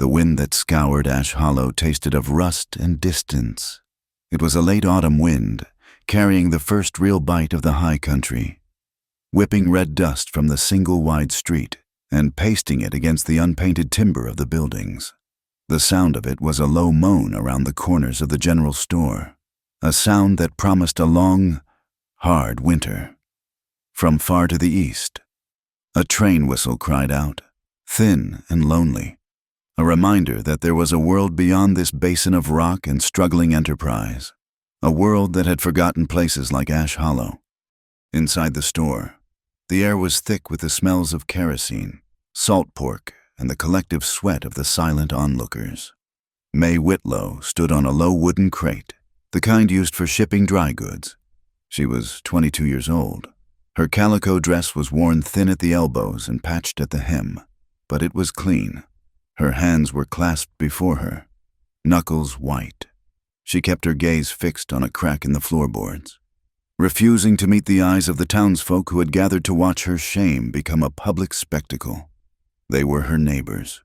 The wind that scoured Ash Hollow tasted of rust and distance. It was a late autumn wind, carrying the first real bite of the high country, whipping red dust from the single wide street and pasting it against the unpainted timber of the buildings. The sound of it was a low moan around the corners of the general store, a sound that promised a long, hard winter. From far to the east, a train whistle cried out, thin and lonely, a reminder that there was a world beyond this basin of rock and struggling enterprise, a world that had forgotten places like Ash Hollow. Inside the store, the air was thick with the smells of kerosene, salt pork, and the collective sweat of the silent onlookers. May Whitlow stood on a low wooden crate, the kind used for shipping dry goods. She was 22 years old. Her calico dress was worn thin at the elbows and patched at the hem, but it was clean. Her hands were clasped before her, knuckles white. She kept her gaze fixed on a crack in the floorboards, refusing to meet the eyes of the townsfolk who had gathered to watch her shame become a public spectacle. They were her neighbors.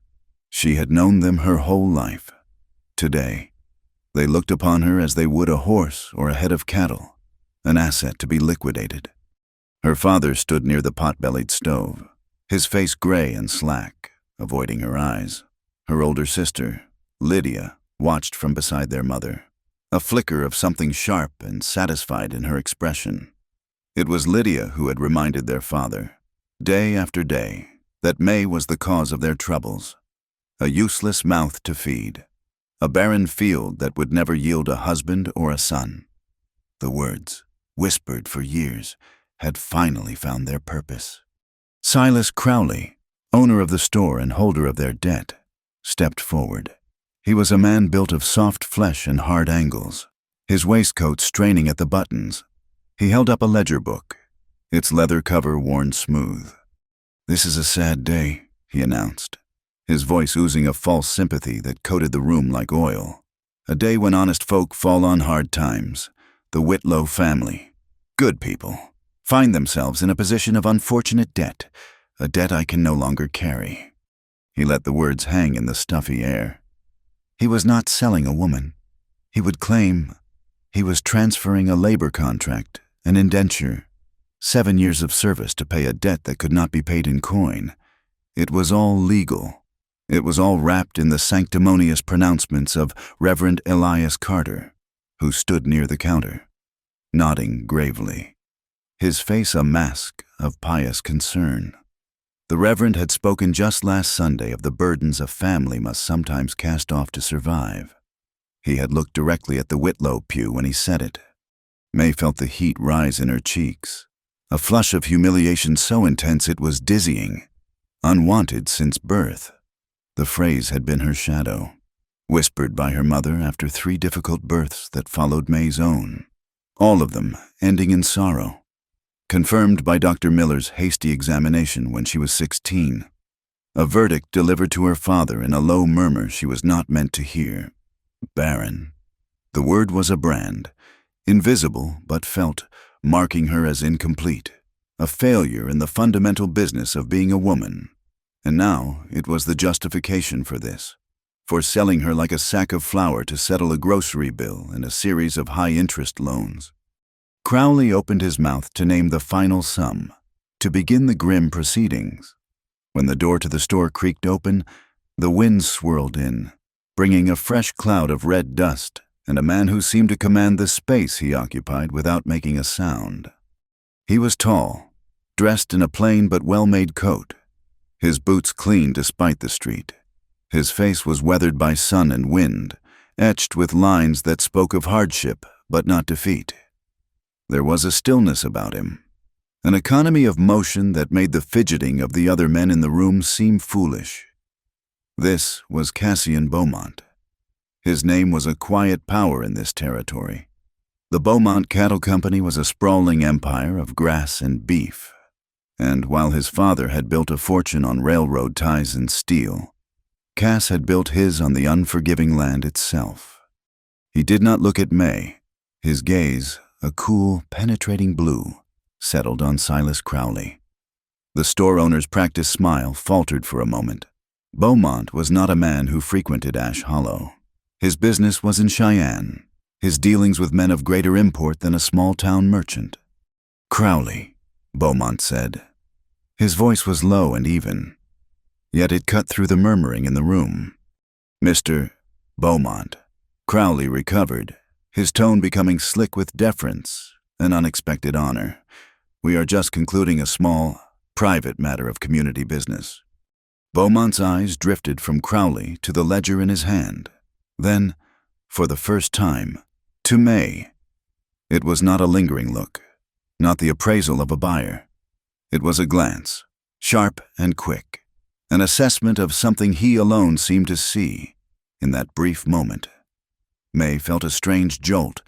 She had known them her whole life. Today, they looked upon her as they would a horse or a head of cattle, an asset to be liquidated. Her father stood near the pot-bellied stove, his face gray and slack, avoiding her eyes. Her older sister, Lydia, watched from beside their mother, a flicker of something sharp and satisfied in her expression. It was Lydia who had reminded their father, day after day, that May was the cause of their troubles, a useless mouth to feed, a barren field that would never yield a husband or a son. The words, whispered for years, had finally found their purpose. Silas Crowley, owner of the store and holder of their debt, stepped forward. He was a man built of soft flesh and hard angles, his waistcoat straining at the buttons. He held up a ledger book, its leather cover worn smooth. "This is a sad day," he announced, his voice oozing a false sympathy that coated the room like oil. "A day when honest folk fall on hard times. The Whitlow family, good people, find themselves in a position of unfortunate debt, a debt I can no longer carry." He let the words hang in the stuffy air. He was not selling a woman. He would claim he was transferring a labor contract, an indenture, 7 years of service to pay a debt that could not be paid in coin. It was all legal. It was all wrapped in the sanctimonious pronouncements of Reverend Elias Carter, who stood near the counter, nodding gravely, his face a mask of pious concern. The Reverend had spoken just last Sunday of the burdens a family must sometimes cast off to survive. He had looked directly at the Whitlow pew when he said it. May felt the heat rise in her cheeks, a flush of humiliation so intense it was dizzying, unwanted since birth. The phrase had been her shadow, whispered by her mother after 3 difficult births that followed May's own, all of them ending in sorrow, confirmed by Dr. Miller's hasty examination when she was 16, a verdict delivered to her father in a low murmur she was not meant to hear. Barren. The word was a brand, invisible but felt, marking her as incomplete, a failure in the fundamental business of being a woman. And now it was the justification for this, for selling her like a sack of flour to settle a grocery bill and a series of high-interest loans. Crowley opened his mouth to name the final sum, to begin the grim proceedings. When the door to the store creaked open, the wind swirled in, bringing a fresh cloud of red dust and a man who seemed to command the space he occupied without making a sound. He was tall, dressed in a plain but well-made coat, his boots clean despite the street. His face was weathered by sun and wind, etched with lines that spoke of hardship but not defeat. There was a stillness about him, an economy of motion that made the fidgeting of the other men in the room seem foolish. This was Cassian Beaumont. His name was a quiet power in this territory. The Beaumont Cattle Company was a sprawling empire of grass and beef, and while his father had built a fortune on railroad ties and steel, Cass had built his on the unforgiving land itself. He did not look at May. His gaze, a cool, penetrating blue, settled on Silas Crowley. The store owner's practiced smile faltered for a moment, Beaumont was not a man who frequented Ash Hollow. His business was in Cheyenne, his dealings with men of greater import than a small-town merchant. "Crowley," Beaumont said. His voice was low and even, yet it cut through the murmuring in the room. "Mr. Beaumont." Crowley recovered, his tone becoming slick with deference, an unexpected honor. "We are just concluding a small, private matter of community business." Beaumont's eyes drifted from Crowley to the ledger in his hand, then, for the first time, to May. It was not a lingering look, not the appraisal of a buyer. It was a glance, sharp and quick, an assessment of something he alone seemed to see in that brief moment. May felt a strange jolt,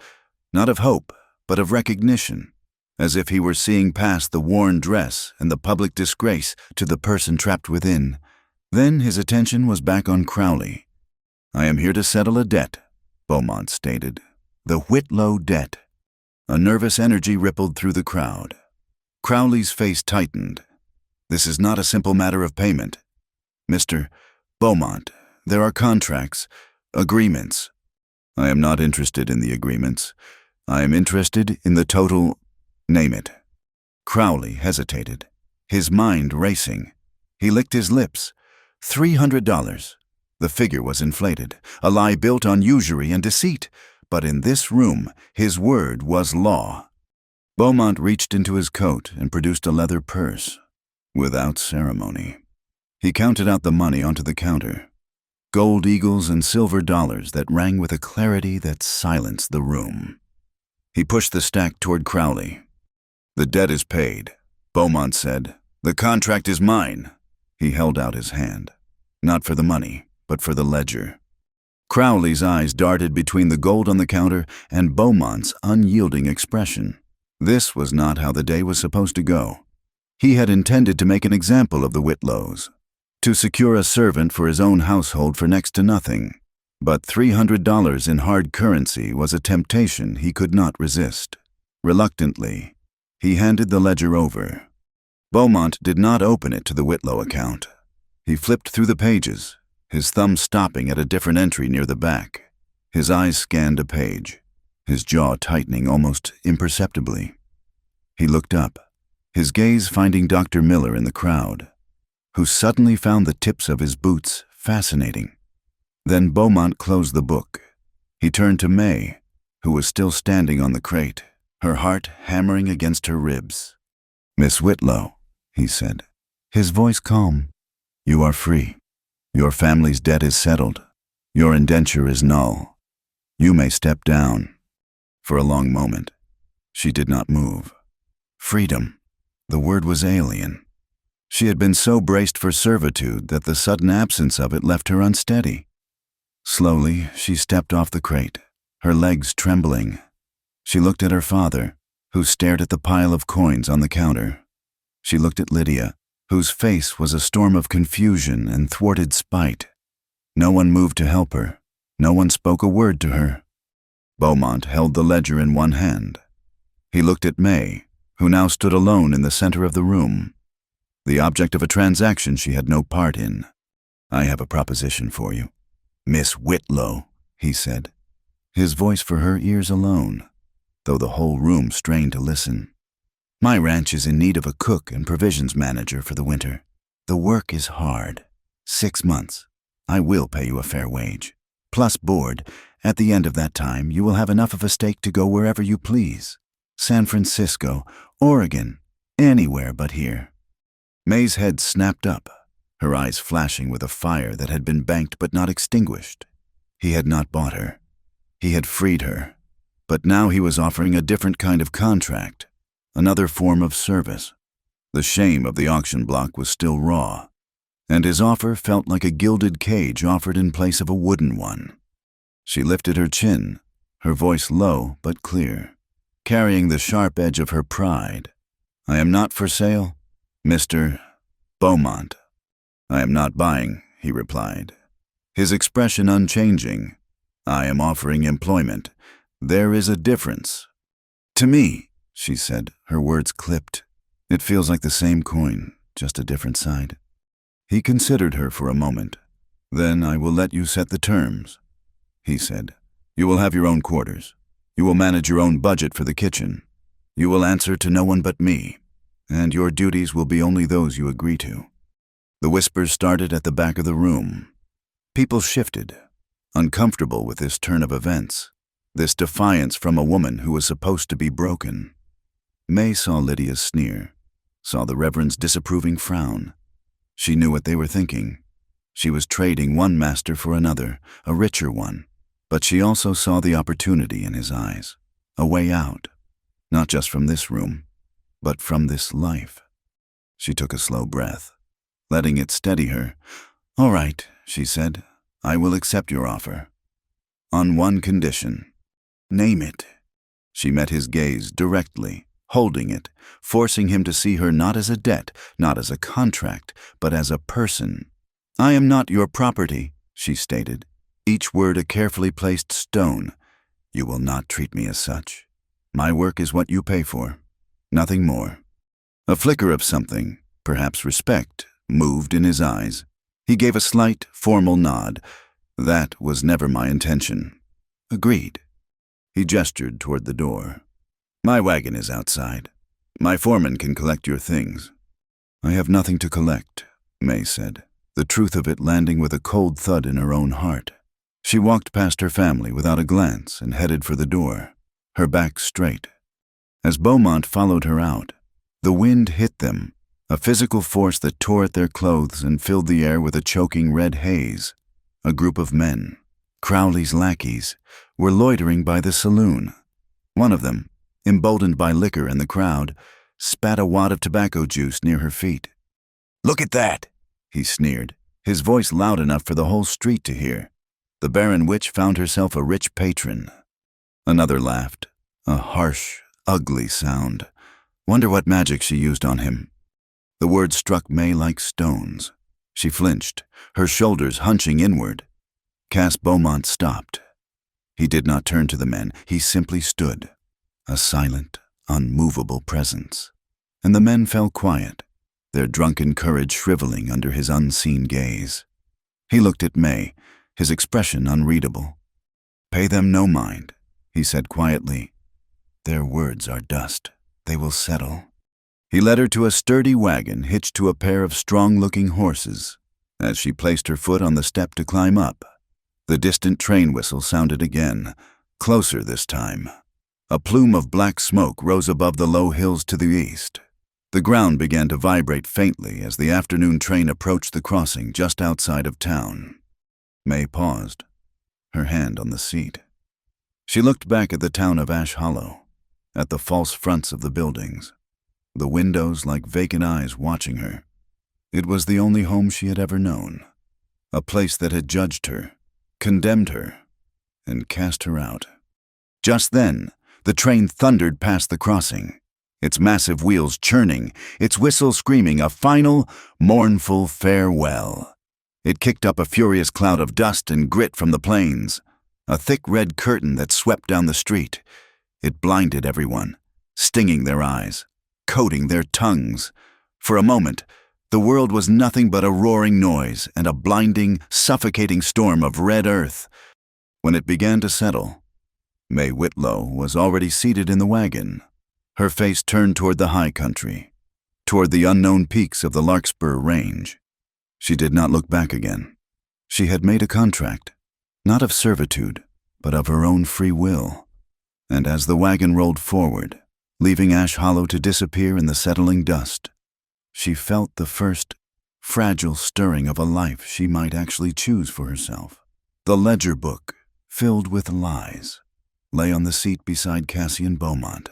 not of hope, but of recognition, as if he were seeing past the worn dress and the public disgrace to the person trapped within. Then his attention was back on Crowley. "I am here to settle a debt," Beaumont stated. "The Whitlow debt." A nervous energy rippled through the crowd. Crowley's face tightened. "This is not a simple matter of payment. Mr. Beaumont, there are contracts, agreements." "I am not interested in the agreements. I am interested in the total. Name it." Crowley hesitated, his mind racing. He licked his lips. $300. The figure was inflated, a lie built on usury and deceit, but in this room his word was law. Beaumont reached into his coat and produced a leather purse, without ceremony. He counted out the money onto the counter, gold eagles and silver dollars that rang with a clarity that silenced the room. He pushed the stack toward Crowley. "The debt is paid," Beaumont said. "The contract is mine." He held out his hand, not for the money, but for the ledger. Crowley's eyes darted between the gold on the counter and Beaumont's unyielding expression. This was not how the day was supposed to go. He had intended to make an example of the Whitlows, to secure a servant for his own household for next to nothing. But $300 in hard currency was a temptation he could not resist. Reluctantly, he handed the ledger over. Beaumont did not open it to the Whitlow account. He flipped through the pages, his thumb stopping at a different entry near the back. His eyes scanned a page, his jaw tightening almost imperceptibly. He looked up, his gaze finding Dr. Miller in the crowd, who suddenly found the tips of his boots fascinating. Then Beaumont closed the book. He turned to May, who was still standing on the crate, her heart hammering against her ribs. "Miss Whitlow," he said, his voice calm, "you are free. Your family's debt is settled. Your indenture is null. You may step down." For a long moment, she did not move. Freedom. The word was alien. She had been so braced for servitude that the sudden absence of it left her unsteady. Slowly, she stepped off the crate, her legs trembling. She looked at her father, who stared at the pile of coins on the counter. She looked at Lydia, whose face was a storm of confusion and thwarted spite. No one moved to help her. No one spoke a word to her. Beaumont held the ledger in one hand. He looked at May, who now stood alone in the center of the room, the object of a transaction she had no part in. "I have a proposition for you, Miss Whitlow," he said, his voice for her ears alone, though the whole room strained to listen. "My ranch is in need of a cook and provisions manager for the winter. The work is hard. 6 months. I will pay you a fair wage, plus board. At the end of that time, you will have enough of a stake to go wherever you please. San Francisco, Oregon, anywhere but here." May's head snapped up, her eyes flashing with a fire that had been banked but not extinguished. He had not bought her. He had freed her. But now he was offering a different kind of contract, another form of service. The shame of the auction block was still raw, and his offer felt like a gilded cage offered in place of a wooden one. She lifted her chin, her voice low but clear, carrying the sharp edge of her pride. "I am not for sale, Mr. Beaumont." "I am not buying," he replied, his expression unchanging. "I am offering employment. There is a difference." "To me," she said, her words clipped. "It feels like the same coin, just a different side." He considered her for a moment. "Then I will let you set the terms," he said. "You will have your own quarters. You will manage your own budget for the kitchen. You will answer to no one but me, and your duties will be only those you agree to." The whispers started at the back of the room. People shifted, uncomfortable with this turn of events, this defiance from a woman who was supposed to be broken. May saw Lydia's sneer, saw the Reverend's disapproving frown. She knew what they were thinking. She was trading one master for another, a richer one, but she also saw the opportunity in his eyes, a way out, not just from this room, but from this life. She took a slow breath, letting it steady her. "All right," she said, "I will accept your offer. On one condition." "Name it." She met his gaze directly, holding it, forcing him to see her not as a debt, not as a contract, but as a person. "I am not your property," she stated, each word a carefully placed stone. "You will not treat me as such. My work is what you pay for, nothing more." A flicker of something, perhaps respect, moved in his eyes. He gave a slight, formal nod. "That was never my intention." "Agreed." He gestured toward the door. "My wagon is outside. My foreman can collect your things." "I have nothing to collect," May said, the truth of it landing with a cold thud in her own heart. She walked past her family without a glance and headed for the door, her back straight. As Beaumont followed her out, the wind hit them, a physical force that tore at their clothes and filled the air with a choking red haze. A group of men, Crowley's lackeys, were loitering by the saloon. One of them, emboldened by liquor and the crowd, spat a wad of tobacco juice near her feet. "Look at that," he sneered, his voice loud enough for the whole street to hear. The barren witch found herself a rich patron. Another laughed, a harsh, ugly sound. Wonder what magic she used on him. The words struck May like stones. She flinched, her shoulders hunching inward. Cass Beaumont stopped. He did not turn to the men, he simply stood, a silent, unmovable presence. And the men fell quiet, their drunken courage shriveling under his unseen gaze. He looked at May, his expression unreadable. "Pay them no mind," he said quietly. "Their words are dust. They will settle." He led her to a sturdy wagon hitched to a pair of strong-looking horses. As she placed her foot on the step to climb up, the distant train whistle sounded again, closer this time. A plume of black smoke rose above the low hills to the east. The ground began to vibrate faintly as the afternoon train approached the crossing just outside of town. May paused, her hand on the seat. She looked back at the town of Ash Hollow, at the false fronts of the buildings, the windows like vacant eyes watching her. It was the only home she had ever known, a place that had judged her, condemned her, and cast her out. Just then, the train thundered past the crossing, its massive wheels churning, its whistle screaming a final, mournful farewell. It kicked up a furious cloud of dust and grit from the plains, a thick red curtain that swept down the street. It blinded everyone, stinging their eyes, coating their tongues. For a moment, the world was nothing but a roaring noise and a blinding, suffocating storm of red earth. When it began to settle, May Whitlow was already seated in the wagon, her face turned toward the high country, toward the unknown peaks of the Larkspur Range. She did not look back again. She had made a contract, not of servitude, but of her own free will. And as the wagon rolled forward, leaving Ash Hollow to disappear in the settling dust, she felt the first fragile stirring of a life she might actually choose for herself. The ledger book, filled with lies, lay on the seat beside Cassian Beaumont.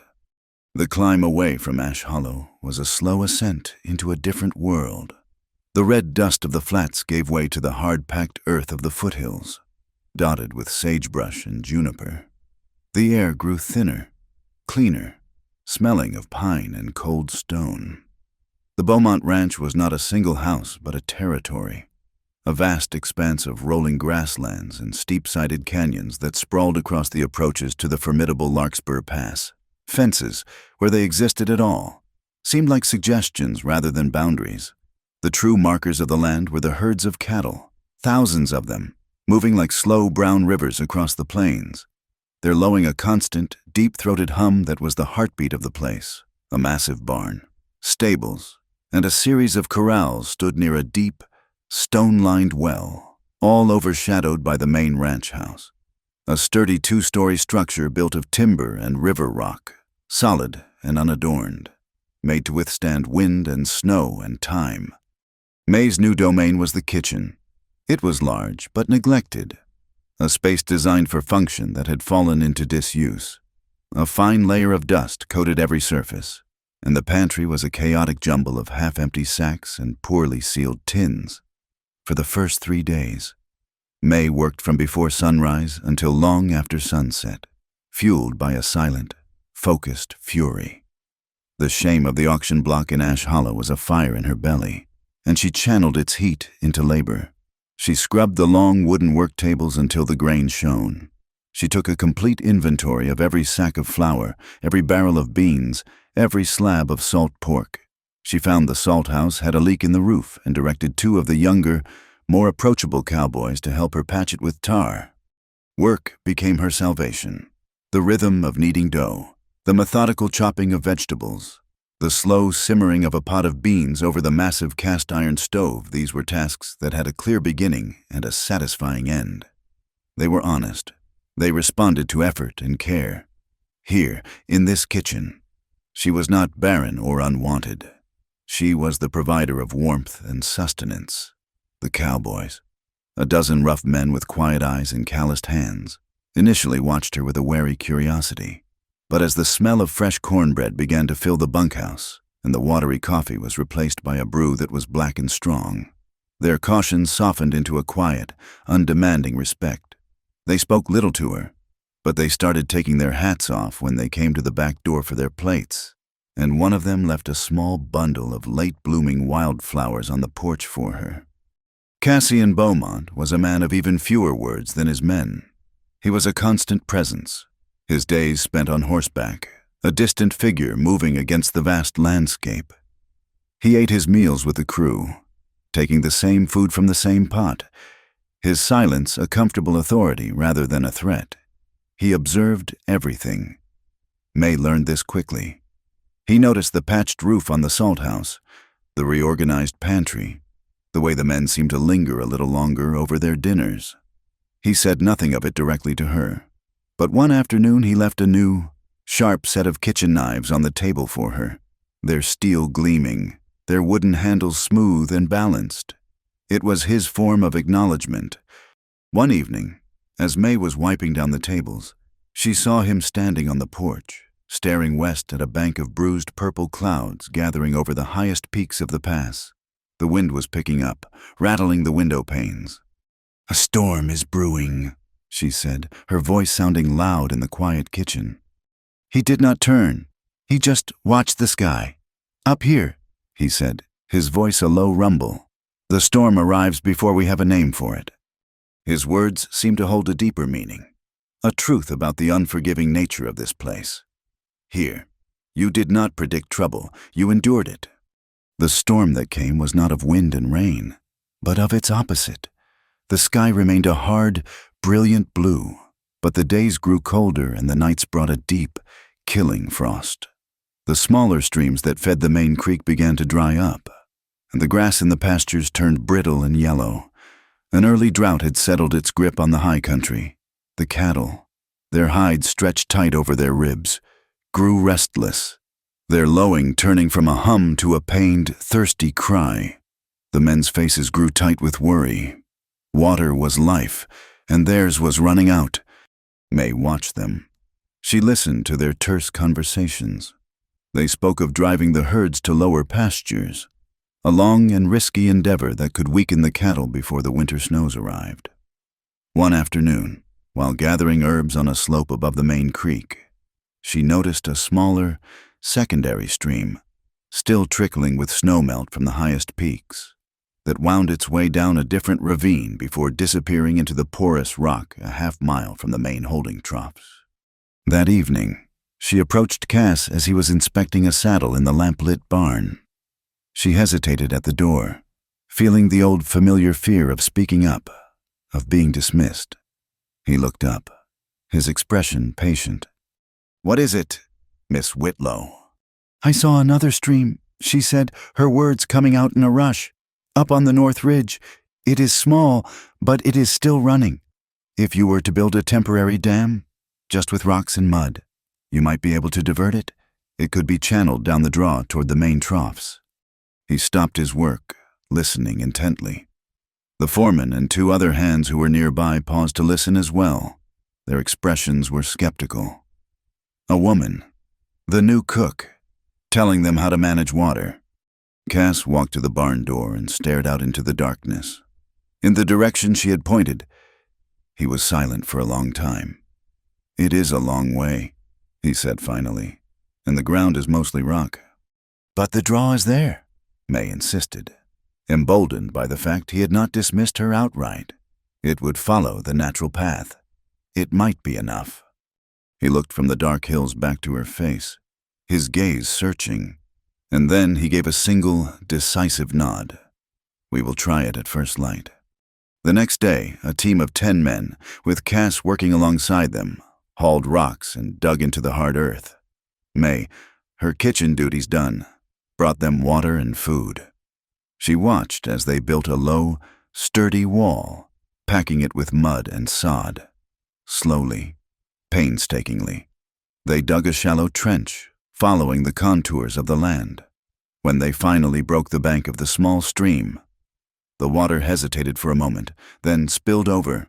The climb away from Ash Hollow was a slow ascent into a different world. The red dust of the flats gave way to the hard-packed earth of the foothills, dotted with sagebrush and juniper. The air grew thinner, cleaner, smelling of pine and cold stone. The Beaumont Ranch was not a single house but a territory, a vast expanse of rolling grasslands and steep-sided canyons that sprawled across the approaches to the formidable Larkspur Pass. Fences, where they existed at all, seemed like suggestions rather than boundaries. The true markers of the land were the herds of cattle, thousands of them, moving like slow brown rivers across the plains. Their lowing a constant, deep-throated hum that was the heartbeat of the place. A massive barn, stables, and a series of corrals stood near a deep, stone-lined well, all overshadowed by the main ranch house. A sturdy two-story structure built of timber and river rock, solid and unadorned, made to withstand wind and snow and time. May's new domain was the kitchen. It was large but neglected, a space designed for function that had fallen into disuse. A fine layer of dust coated every surface, and the pantry was a chaotic jumble of half-empty sacks and poorly sealed tins. For the first 3 days, May worked from before sunrise until long after sunset, fueled by a silent, focused fury. The shame of the auction block in Ash Hollow was a fire in her belly, and she channeled its heat into labor. She scrubbed the long wooden work tables until the grain shone. She took a complete inventory of every sack of flour, every barrel of beans, every slab of salt pork. She found the salt house had a leak in the roof and directed 2 of the younger, more approachable cowboys to help her patch it with tar. Work became her salvation. The rhythm of kneading dough, the methodical chopping of vegetables, the slow simmering of a pot of beans over the massive cast-iron stove, these were tasks that had a clear beginning and a satisfying end. They were honest. They responded to effort and care. Here, in this kitchen, she was not barren or unwanted. She was the provider of warmth and sustenance. The cowboys, a dozen rough men with quiet eyes and calloused hands, initially watched her with a wary curiosity. But as the smell of fresh cornbread began to fill the bunkhouse, and the watery coffee was replaced by a brew that was black and strong, their caution softened into a quiet, undemanding respect. They spoke little to her, but they started taking their hats off when they came to the back door for their plates, and one of them left a small bundle of late-blooming wildflowers on the porch for her. Cassian Beaumont was a man of even fewer words than his men. He was a constant presence, his days spent on horseback, a distant figure moving against the vast landscape. He ate his meals with the crew, taking the same food from the same pot, his silence a comfortable authority rather than a threat. He observed everything. May learned this quickly. He noticed the patched roof on the salt house, the reorganized pantry, the way the men seemed to linger a little longer over their dinners. He said nothing of it directly to her, but one afternoon he left a new, sharp set of kitchen knives on the table for her, their steel gleaming, their wooden handles smooth and balanced. It was his form of acknowledgement. One evening, as May was wiping down the tables, she saw him standing on the porch, staring west at a bank of bruised purple clouds gathering over the highest peaks of the pass. The wind was picking up, rattling the window panes. "A storm is brewing," she said, her voice sounding loud in the quiet kitchen. He did not turn. He just watched the sky. "Up here," he said, his voice a low rumble. "The storm arrives before we have a name for it." His words seemed to hold a deeper meaning, a truth about the unforgiving nature of this place. Here, you did not predict trouble, you endured it. The storm that came was not of wind and rain, but of its opposite. The sky remained a hard, brilliant blue, but the days grew colder and the nights brought a deep, killing frost. The smaller streams that fed the main creek began to dry up, and the grass in the pastures turned brittle and yellow. An early drought had settled its grip on the high country. The cattle, their hides stretched tight over their ribs, grew restless, their lowing turning from a hum to a pained, thirsty cry. The men's faces grew tight with worry. Water was life, and theirs was running out. May watched them. She listened to their terse conversations. They spoke of driving the herds to lower pastures, a long and risky endeavor that could weaken the cattle before the winter snows arrived. One afternoon, while gathering herbs on a slope above the main creek, she noticed a smaller, secondary stream, still trickling with snowmelt from the highest peaks, that wound its way down a different ravine before disappearing into the porous rock a half-mile from the main holding troughs. That evening, she approached Cass as he was inspecting a saddle in the lamp-lit barn. She hesitated at the door, feeling the old familiar fear of speaking up, of being dismissed. He looked up, his expression patient. "What is it, Miss Whitlow?" "I saw another stream," she said, her words coming out in a rush. "Up on the North Ridge. It is small, but it is still running. If you were to build a temporary dam, just with rocks and mud, you might be able to divert it. It could be channeled down the draw toward the main troughs." He stopped his work, listening intently. The foreman and 2 other hands who were nearby paused to listen as well. Their expressions were skeptical. A woman, the new cook, telling them how to manage water. Cass walked to the barn door and stared out into the darkness. In the direction she had pointed, he was silent for a long time. "It is a long way," he said finally, "and the ground is mostly rock." "But the draw is there," May insisted, emboldened by the fact he had not dismissed her outright. It would follow the natural path. It might be enough. He looked from the dark hills back to her face, his gaze searching, and then he gave a single, decisive nod. "We will try it at first light." The next day, a team of 10 men, with Cass working alongside them, hauled rocks and dug into the hard earth. May, her kitchen duties done, brought them water and food. She watched as they built a low, sturdy wall, packing it with mud and sod. Slowly, painstakingly, they dug a shallow trench, following the contours of the land. When they finally broke the bank of the small stream, the water hesitated for a moment, then spilled over,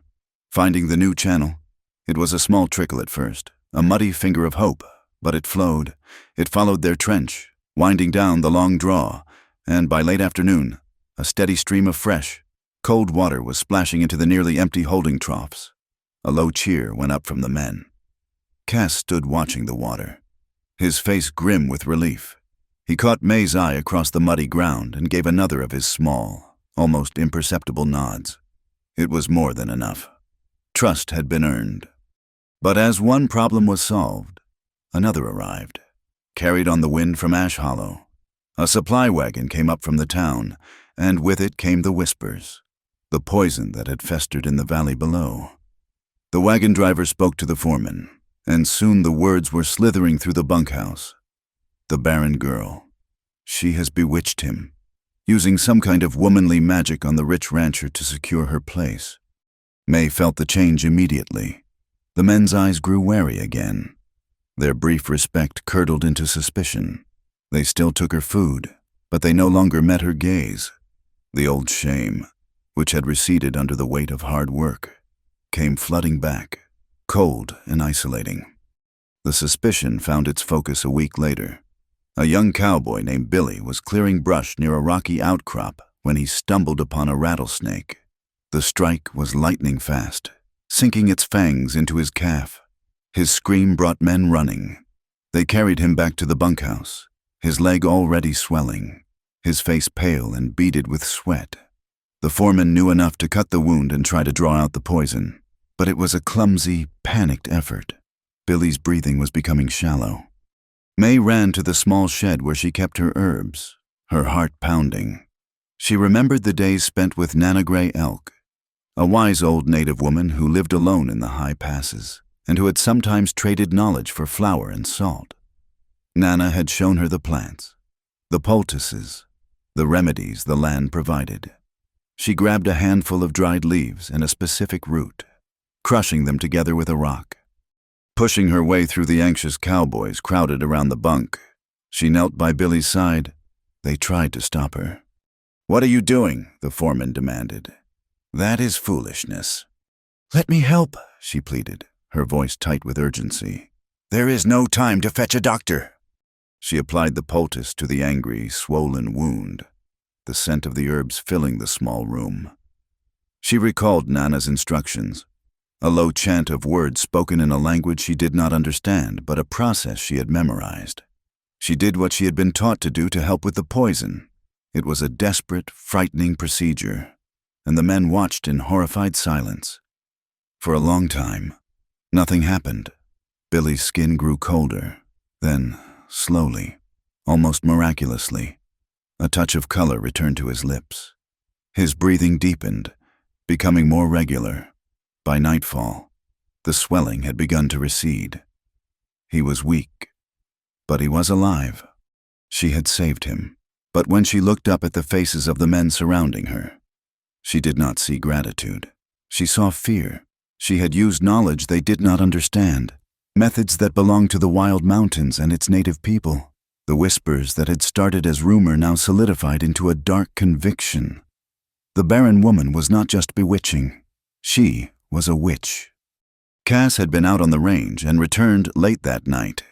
finding the new channel. It was a small trickle at first, a muddy finger of hope, but it flowed. It followed their trench, winding down the long draw, and by late afternoon, a steady stream of fresh, cold water was splashing into the nearly empty holding troughs. A low cheer went up from the men. Cass stood watching the water, his face grim with relief. He caught May's eye across the muddy ground and gave another of his small, almost imperceptible nods. It was more than enough. Trust had been earned. But as one problem was solved, another arrived, carried on the wind from Ash Hollow. A supply wagon came up from the town, and with it came the whispers, the poison that had festered in the valley below. The wagon driver spoke to the foreman, and soon the words were slithering through the bunkhouse. "The barren girl. She has bewitched him, using some kind of womanly magic on the rich rancher to secure her place." May felt the change immediately. The men's eyes grew wary again. Their brief respect curdled into suspicion. They still took her food, but they no longer met her gaze. The old shame, which had receded under the weight of hard work, came flooding back, cold and isolating. The suspicion found its focus a week later. A young cowboy named Billy was clearing brush near a rocky outcrop when he stumbled upon a rattlesnake. The strike was lightning fast, sinking its fangs into his calf. His scream brought men running. They carried him back to the bunkhouse, his leg already swelling, his face pale and beaded with sweat. The foreman knew enough to cut the wound and try to draw out the poison, but it was a clumsy, panicked effort. Billy's breathing was becoming shallow. May ran to the small shed where she kept her herbs, her heart pounding. She remembered the days spent with Nana Gray Elk, a wise old native woman who lived alone in the high passes and who had sometimes traded knowledge for flour and salt. Nana had shown her the plants, the poultices, the remedies the land provided. She grabbed a handful of dried leaves and a specific root, crushing them together with a rock. Pushing her way through the anxious cowboys crowded around the bunk, she knelt by Billy's side. They tried to stop her. "What are you doing?" the foreman demanded. "That is foolishness." "Let me help," she pleaded, her voice tight with urgency. "There is no time to fetch a doctor." She applied the poultice to the angry, swollen wound, the scent of the herbs filling the small room. She recalled Nana's instructions, a low chant of words spoken in a language she did not understand, but a process she had memorized. She did what she had been taught to do to help with the poison. It was a desperate, frightening procedure, and the men watched in horrified silence. For a long time, nothing happened. Billy's skin grew colder. Then, slowly, almost miraculously, a touch of color returned to his lips. His breathing deepened, becoming more regular. By nightfall, the swelling had begun to recede. He was weak, but he was alive. She had saved him. But when she looked up at the faces of the men surrounding her, she did not see gratitude. She saw fear. She had used knowledge they did not understand, methods that belonged to the wild mountains and its native people. The whispers that had started as rumor now solidified into a dark conviction. The barren woman was not just bewitching. She was a witch. Cass had been out on the range and returned late that night.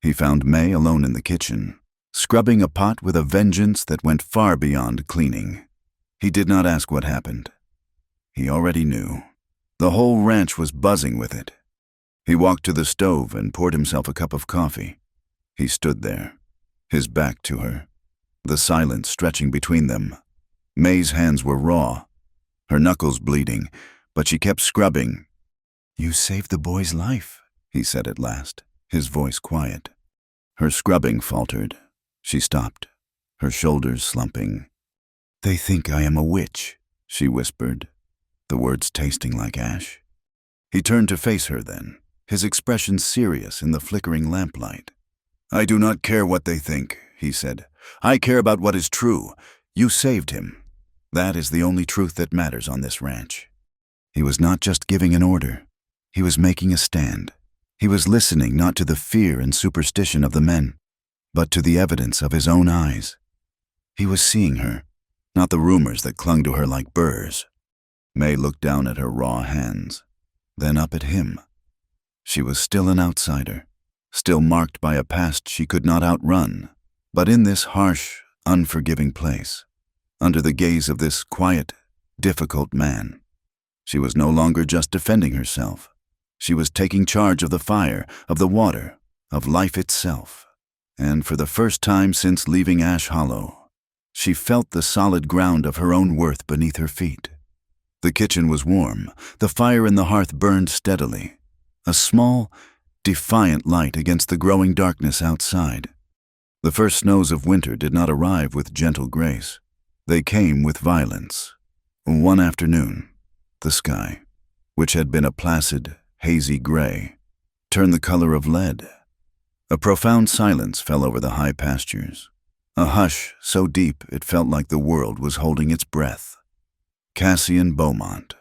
He found May alone in the kitchen, scrubbing a pot with a vengeance that went far beyond cleaning. He did not ask what happened. He already knew. The whole ranch was buzzing with it. He walked to the stove and poured himself a cup of coffee. He stood there, his back to her, the silence stretching between them. May's hands were raw, her knuckles bleeding, but she kept scrubbing. "You saved the boy's life," he said at last, his voice quiet. Her scrubbing faltered. She stopped, her shoulders slumping. "They think I am a witch," she whispered, the words tasting like ash. He turned to face her then, his expression serious in the flickering lamplight. "I do not care what they think," he said. "I care about what is true. You saved him. That is the only truth that matters on this ranch." He was not just giving an order. He was making a stand. He was listening not to the fear and superstition of the men, but to the evidence of his own eyes. He was seeing her, not the rumors that clung to her like burrs. May looked down at her raw hands, then up at him. She was still an outsider, still marked by a past she could not outrun, but in this harsh, unforgiving place, under the gaze of this quiet, difficult man, she was no longer just defending herself. She was taking charge of the fire, of the water, of life itself. And for the first time since leaving Ash Hollow, she felt the solid ground of her own worth beneath her feet. The kitchen was warm. The fire in the hearth burned steadily, a small, defiant light against the growing darkness outside. The first snows of winter did not arrive with gentle grace. They came with violence. One afternoon, the sky, which had been a placid, hazy gray, turned the color of lead. A profound silence fell over the high pastures, a hush so deep it felt like the world was holding its breath. Cassian Beaumont,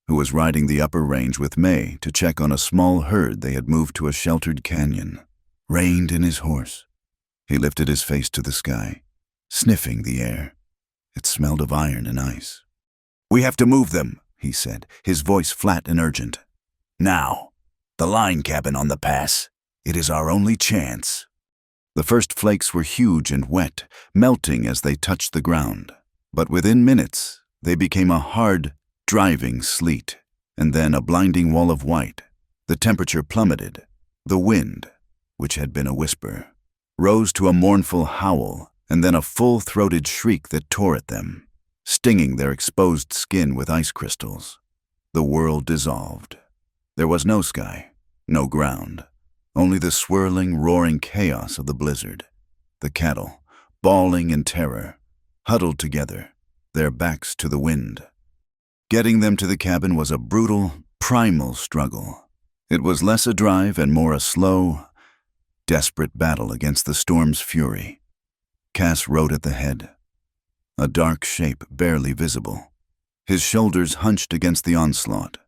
who was riding the upper range with May to check on a small herd they had moved to a sheltered canyon, reined in his horse. He lifted his face to the sky, sniffing the air. It smelled of iron and ice. "We have to move them," he said, his voice flat and urgent. "Now. The line cabin on the pass. It is our only chance." The first flakes were huge and wet, melting as they touched the ground. But within minutes, they became a hard, driving sleet, and then a blinding wall of white. The temperature plummeted. The wind, which had been a whisper, rose to a mournful howl, and then a full-throated shriek that tore at them, stinging their exposed skin with ice crystals. The world dissolved. There was no sky, no ground, only the swirling, roaring chaos of the blizzard. The cattle, bawling in terror, huddled together, their backs to the wind. Getting them to the cabin was a brutal, primal struggle. It was less a drive and more a slow, desperate battle against the storm's fury. Cass rode at the head, a dark shape barely visible, his shoulders hunched against the onslaught.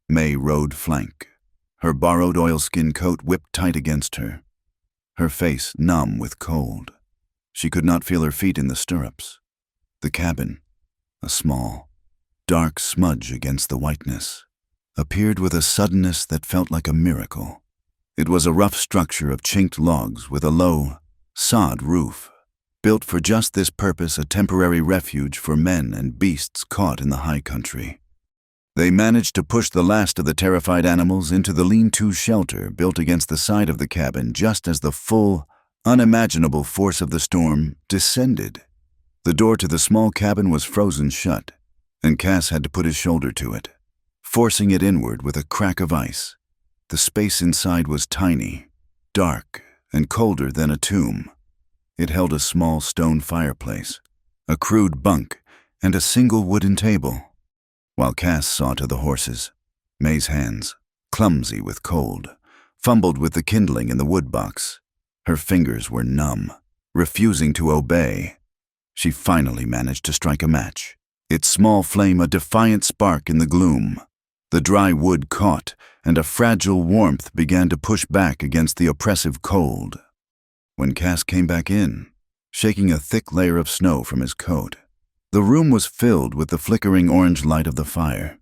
May rode flank, her borrowed oilskin coat whipped tight against her, her face numb with cold. She could not feel her feet in the stirrups. The cabin, a small, dark smudge against the whiteness, appeared with a suddenness that felt like a miracle. It was a rough structure of chinked logs with a low, sod roof, built for just this purpose, a temporary refuge for men and beasts caught in the high country. They managed to push the last of the terrified animals into the lean-to shelter built against the side of the cabin just as the full, unimaginable force of the storm descended. The door to the small cabin was frozen shut, and Cass had to put his shoulder to it, forcing it inward with a crack of ice. The space inside was tiny, dark, and colder than a tomb. It held a small stone fireplace, a crude bunk, and a single wooden table. While Cass saw to the horses, May's hands, clumsy with cold, fumbled with the kindling in the wood box. Her fingers were numb, refusing to obey. She finally managed to strike a match, its small flame a defiant spark in the gloom. The dry wood caught, and a fragile warmth began to push back against the oppressive cold. When Cass came back in, shaking a thick layer of snow from his coat, the room was filled with the flickering orange light of the fire.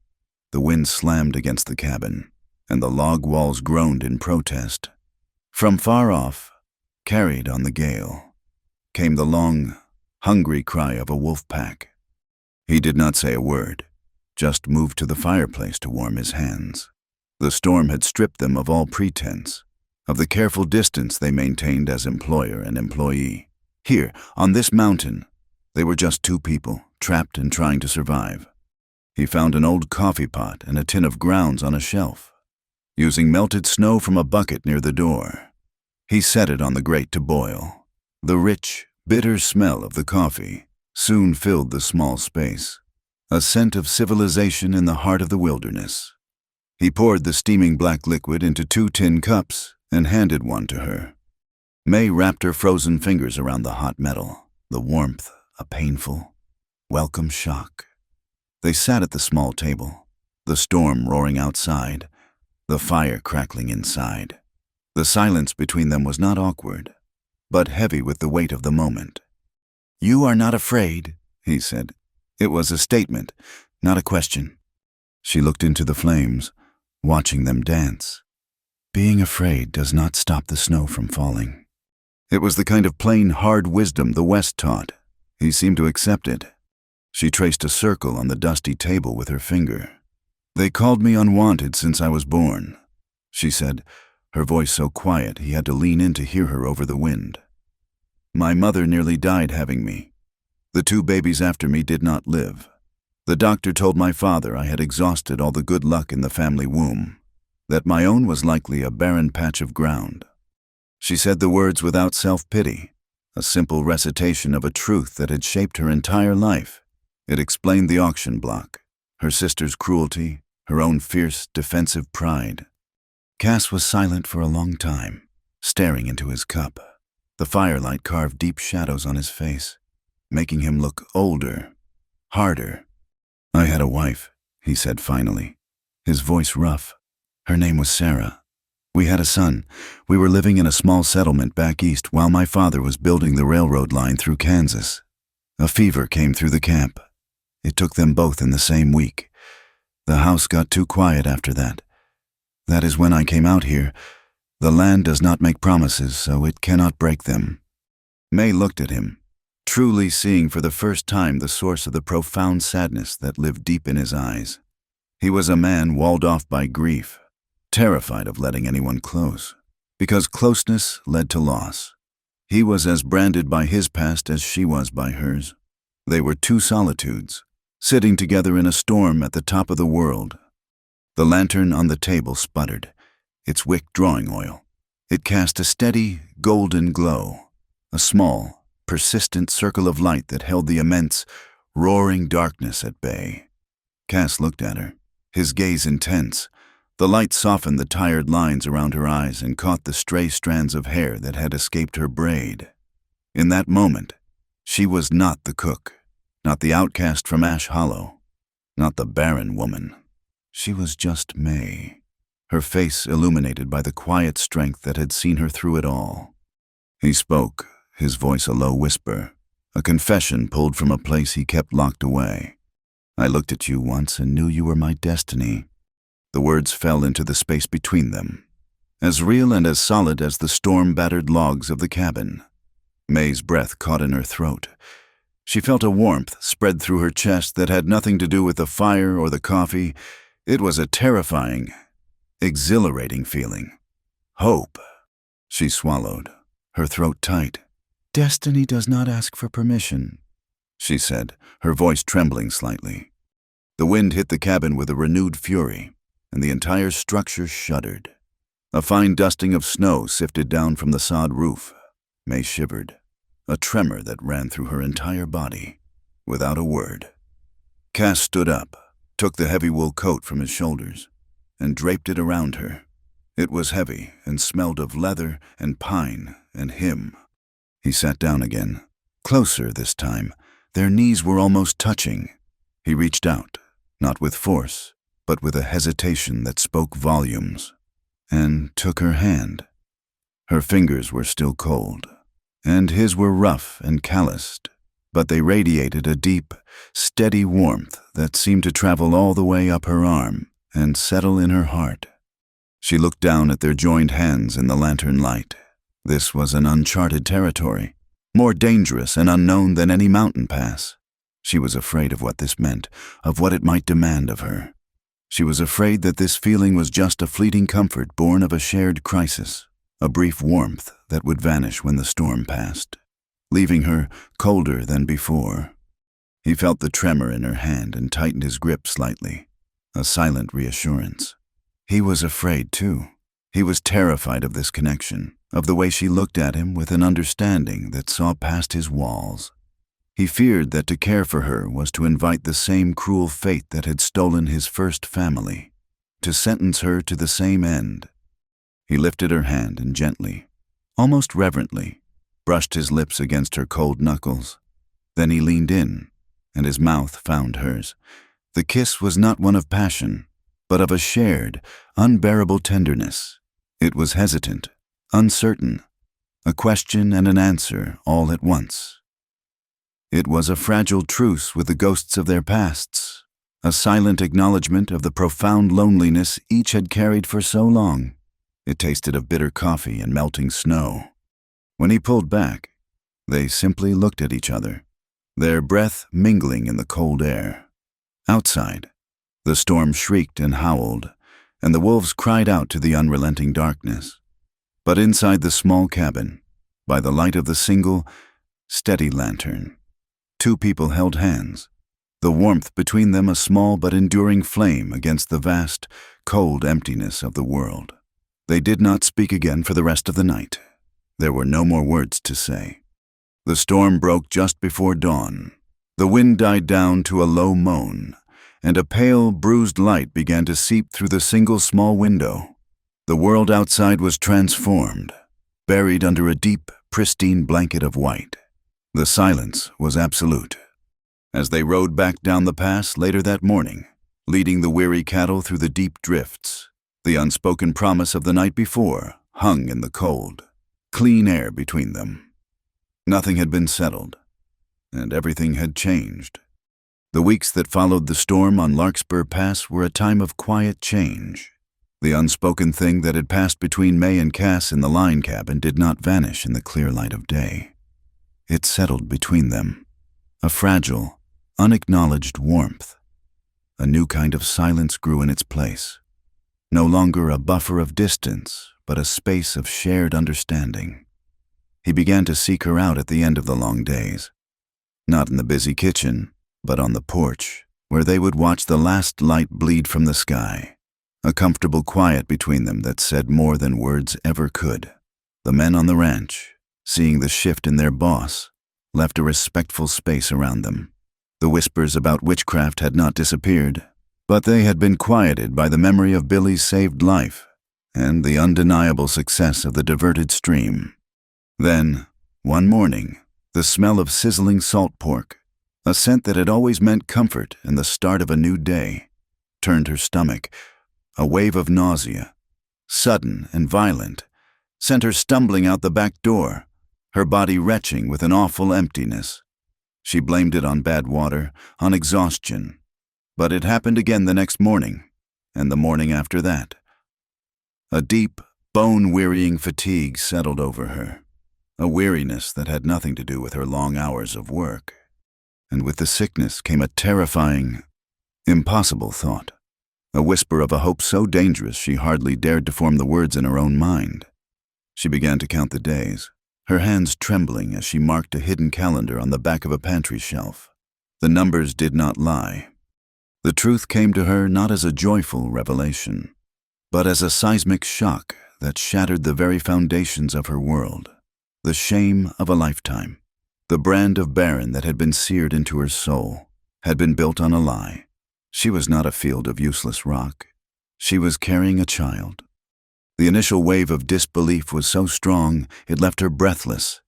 The wind slammed against the cabin, and the log walls groaned in protest. From far off, carried on the gale, came the long, hungry cry of a wolf pack. He did not say a word, just moved to the fireplace to warm his hands. The storm had stripped them of all pretense, of the careful distance they maintained as employer and employee. Here, on this mountain, they were just two people, trapped and trying to survive. He found an old coffee pot and a tin of grounds on a shelf. Using melted snow from a bucket near the door, he set it on the grate to boil. The rich, bitter smell of the coffee soon filled the small space, a scent of civilization in the heart of the wilderness. He poured the steaming black liquid into 2 tin cups and handed one to her. May wrapped her frozen fingers around the hot metal, the warmth a painful, welcome shock. They sat at the small table, the storm roaring outside, the fire crackling inside. The silence between them was not awkward, but heavy with the weight of the moment. "You are not afraid," he said. It was a statement, not a question. She looked into the flames, watching them dance. Being afraid does not stop the snow from falling. It was the kind of plain, hard wisdom the West taught. He seemed to accept it. She traced a circle on the dusty table with her finger. "They called me unwanted since I was born," she said, her voice so quiet he had to lean in to hear her over the wind. "My mother nearly died having me. The 2 babies after me did not live. The doctor told my father I had exhausted all the good luck in the family womb, that my own was likely a barren patch of ground." She said the words without self-pity, a simple recitation of a truth that had shaped her entire life. It explained the auction block, her sister's cruelty, her own fierce, defensive pride. Cass was silent for a long time, staring into his cup. The firelight carved deep shadows on his face, making him look older, harder. "I had a wife," he said finally, his voice rough. "Her name was Sarah. We had a son. We were living in a small settlement back east while my father was building the railroad line through Kansas. A fever came through the camp. It took them both in the same week. The house got too quiet after that. That is when I came out here. The land does not make promises, so it cannot break them." May looked at him, truly seeing for the first time the source of the profound sadness that lived deep in his eyes. He was a man walled off by grief, terrified of letting anyone close, because closeness led to loss. He was as branded by his past as she was by hers. They were 2 solitudes, sitting together in a storm at the top of the world. The lantern on the table sputtered, its wick drawing oil. It cast a steady, golden glow, a small, persistent circle of light that held the immense, roaring darkness at bay. Cass looked at her, his gaze intense. The light softened the tired lines around her eyes and caught the stray strands of hair that had escaped her braid. In that moment, she was not the cook, not the outcast from Ash Hollow, not the barren woman. She was just May, her face illuminated by the quiet strength that had seen her through it all. He spoke, his voice a low whisper, a confession pulled from a place he kept locked away. "I looked at you once and knew you were my destiny." The words fell into the space between them, as real and as solid as the storm-battered logs of the cabin. May's breath caught in her throat. She felt a warmth spread through her chest that had nothing to do with the fire or the coffee. It was a terrifying, exhilarating feeling. Hope. She swallowed, her throat tight. "Destiny does not ask for permission," she said, her voice trembling slightly. The wind hit the cabin with a renewed fury, and the entire structure shuddered. A fine dusting of snow sifted down from the sod roof. May shivered, a tremor that ran through her entire body. Without a word, Cass stood up, took the heavy wool coat from his shoulders, and draped it around her. It was heavy and smelled of leather and pine and him. He sat down again, closer this time. Their knees were almost touching. He reached out, not with force, but with a hesitation that spoke volumes, and took her hand. Her fingers were still cold, and his were rough and calloused, but they radiated a deep, steady warmth that seemed to travel all the way up her arm and settle in her heart. She looked down at their joined hands in the lantern light. This was an uncharted territory, more dangerous and unknown than any mountain pass. She was afraid of what this meant, of what it might demand of her. She was afraid that this feeling was just a fleeting comfort born of a shared crisis, a brief warmth that would vanish when the storm passed, leaving her colder than before. He felt the tremor in her hand and tightened his grip slightly, a silent reassurance. He was afraid, too. He was terrified of this connection, of the way she looked at him with an understanding that saw past his walls. He feared that to care for her was to invite the same cruel fate that had stolen his first family, to sentence her to the same end. He lifted her hand and gently, almost reverently, brushed his lips against her cold knuckles. Then he leaned in, and his mouth found hers. The kiss was not one of passion, but of a shared, unbearable tenderness. It was hesitant, uncertain, a question and an answer all at once. It was a fragile truce with the ghosts of their pasts, a silent acknowledgement of the profound loneliness each had carried for so long. It tasted of bitter coffee and melting snow. When he pulled back, they simply looked at each other, their breath mingling in the cold air. Outside, the storm shrieked and howled, and the wolves cried out to the unrelenting darkness. But inside the small cabin, by the light of the single, steady lantern, two people held hands, the warmth between them a small but enduring flame against the vast, cold emptiness of the world. They did not speak again for the rest of the night. There were no more words to say. The storm broke just before dawn. The wind died down to a low moan, and a pale, bruised light began to seep through the single small window. The world outside was transformed, buried under a deep, pristine blanket of white. The silence was absolute. As they rode back down the pass later that morning, leading the weary cattle through the deep drifts, the unspoken promise of the night before hung in the cold, clean air between them. Nothing had been settled, and everything had changed. The weeks that followed the storm on Larkspur Pass were a time of quiet change. The unspoken thing that had passed between May and Cass in the line cabin did not vanish in the clear light of day. It settled between them, a fragile, unacknowledged warmth. A new kind of silence grew in its place, no longer a buffer of distance, but a space of shared understanding. He began to seek her out at the end of the long days, not in the busy kitchen, but on the porch, where they would watch the last light bleed from the sky, a comfortable quiet between them that said more than words ever could. The men on the ranch, seeing the shift in their boss, left a respectful space around them. The whispers about witchcraft had not disappeared, but they had been quieted by the memory of Billy's saved life and the undeniable success of the diverted stream. Then, one morning, the smell of sizzling salt pork, a scent that had always meant comfort and the start of a new day, turned her stomach. A wave of nausea, sudden and violent, sent her stumbling out the back door, her body retching with an awful emptiness. She blamed it on bad water, on exhaustion. But it happened again the next morning, and the morning after that. A deep, bone-wearying fatigue settled over her, a weariness that had nothing to do with her long hours of work. And with the sickness came a terrifying, impossible thought, a whisper of a hope so dangerous she hardly dared to form the words in her own mind. She began to count the days, her hands trembling as she marked a hidden calendar on the back of a pantry shelf. The numbers did not lie. The truth came to her not as a joyful revelation, but as a seismic shock that shattered the very foundations of her world. The shame of a lifetime, the brand of barren that had been seared into her soul. had been built on a lie. She was not a field of useless rock. She was carrying a child. The initial wave of disbelief was so strong it left her breathless.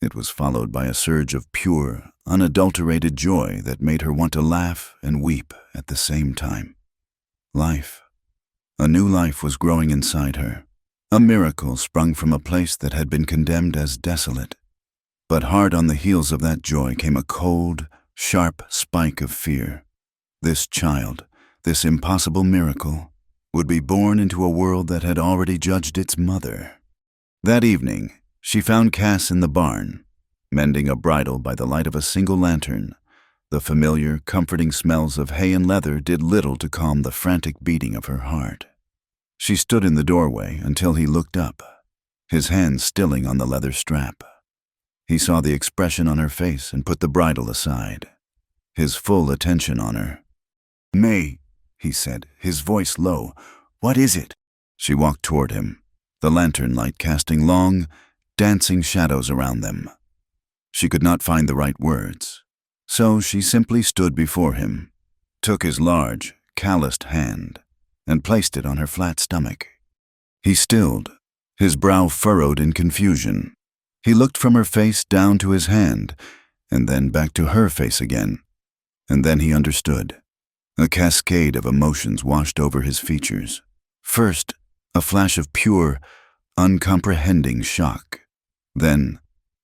It was followed by a surge of pure, unadulterated joy that made her want to laugh and weep at the same time. Life. A new life was growing inside her. A miracle sprung from a place that had been condemned as desolate. But hard on the heels of that joy came a cold, sharp spike of fear. This child, this impossible miracle, would be born into a world that had already judged its mother. That evening, she found Cass in the barn, mending a bridle by the light of a single lantern. The familiar, comforting smells of hay and leather did little to calm the frantic beating of her heart. She stood in the doorway until he looked up, his hand stilling on the leather strap. He saw the expression on her face and put the bridle aside, his full attention on her. "May," he said, his voice low, "what is it?" She walked toward him, the lantern light casting long, dancing shadows around them. She could not find the right words, so she simply stood before him, took his large, calloused hand, and placed it on her flat stomach. He stilled, his brow furrowed in confusion. He looked from her face down to his hand, and then back to her face again. And then he understood. A cascade of emotions washed over his features. First, a flash of pure, uncomprehending shock. Then,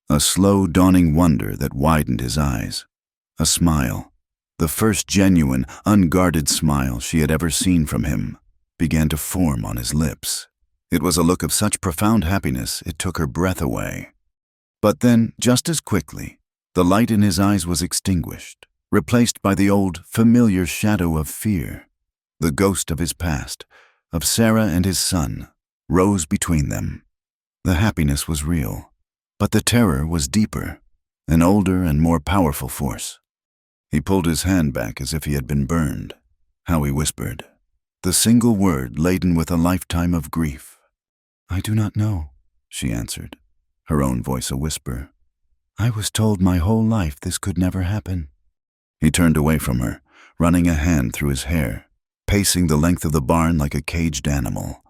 a slow dawning wonder that widened his eyes. A smile, the first genuine, unguarded smile she had ever seen from him, began to form on his lips. It was a look of such profound happiness it took her breath away. But then, just as quickly, the light in his eyes was extinguished, replaced by the old, familiar shadow of fear. The ghost of his past, of Sarah and his son, rose between them. The happiness was real, but the terror was deeper, an older and more powerful force. He pulled his hand back as if he had been burned. Howie whispered, the single word laden with a lifetime of grief. "I do not know," she answered, her own voice a whisper. "I was told my whole life this could never happen." He turned away from her, running a hand through his hair, pacing the length of the barn like a caged animal.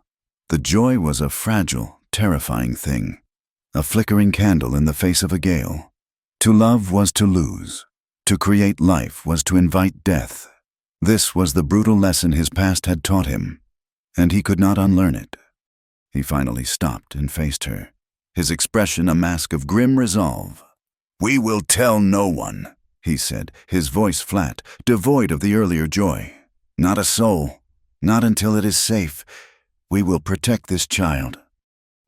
The joy was a fragile, terrifying thing, a flickering candle in the face of a gale. To love was to lose. To create life was to invite death. This was the brutal lesson his past had taught him, and he could not unlearn it. He finally stopped and faced her, his expression a mask of grim resolve. "We will tell no one," he said, his voice flat, devoid of the earlier joy. "Not a soul. Not until it is safe. We will protect this child."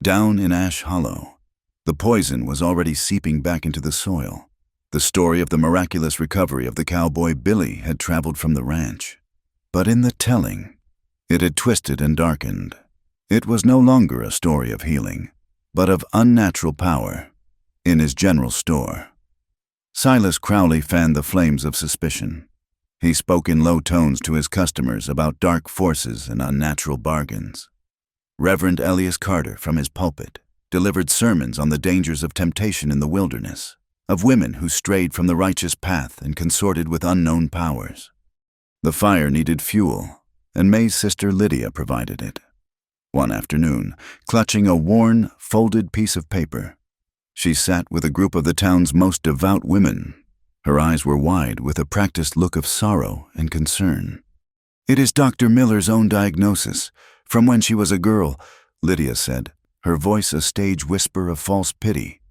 Down in Ash Hollow, the poison was already seeping back into the soil. The story of the miraculous recovery of the cowboy Billy had traveled from the ranch. But in the telling, it had twisted and darkened. It was no longer a story of healing, but of unnatural power. In his general store, Silas Crowley fanned the flames of suspicion. He spoke in low tones to his customers about dark forces and unnatural bargains. Reverend Elias Carter, from his pulpit, delivered sermons on the dangers of temptation in the wilderness, of women who strayed from the righteous path and consorted with unknown powers. The fire needed fuel, and May's sister Lydia provided it. One afternoon, clutching a worn, folded piece of paper, she sat with a group of the town's most devout women. Her eyes were wide with a practiced look of sorrow and concern. "It is Dr. Miller's own diagnosis, from when she was a girl," Lydia said, her voice a stage whisper of false pity.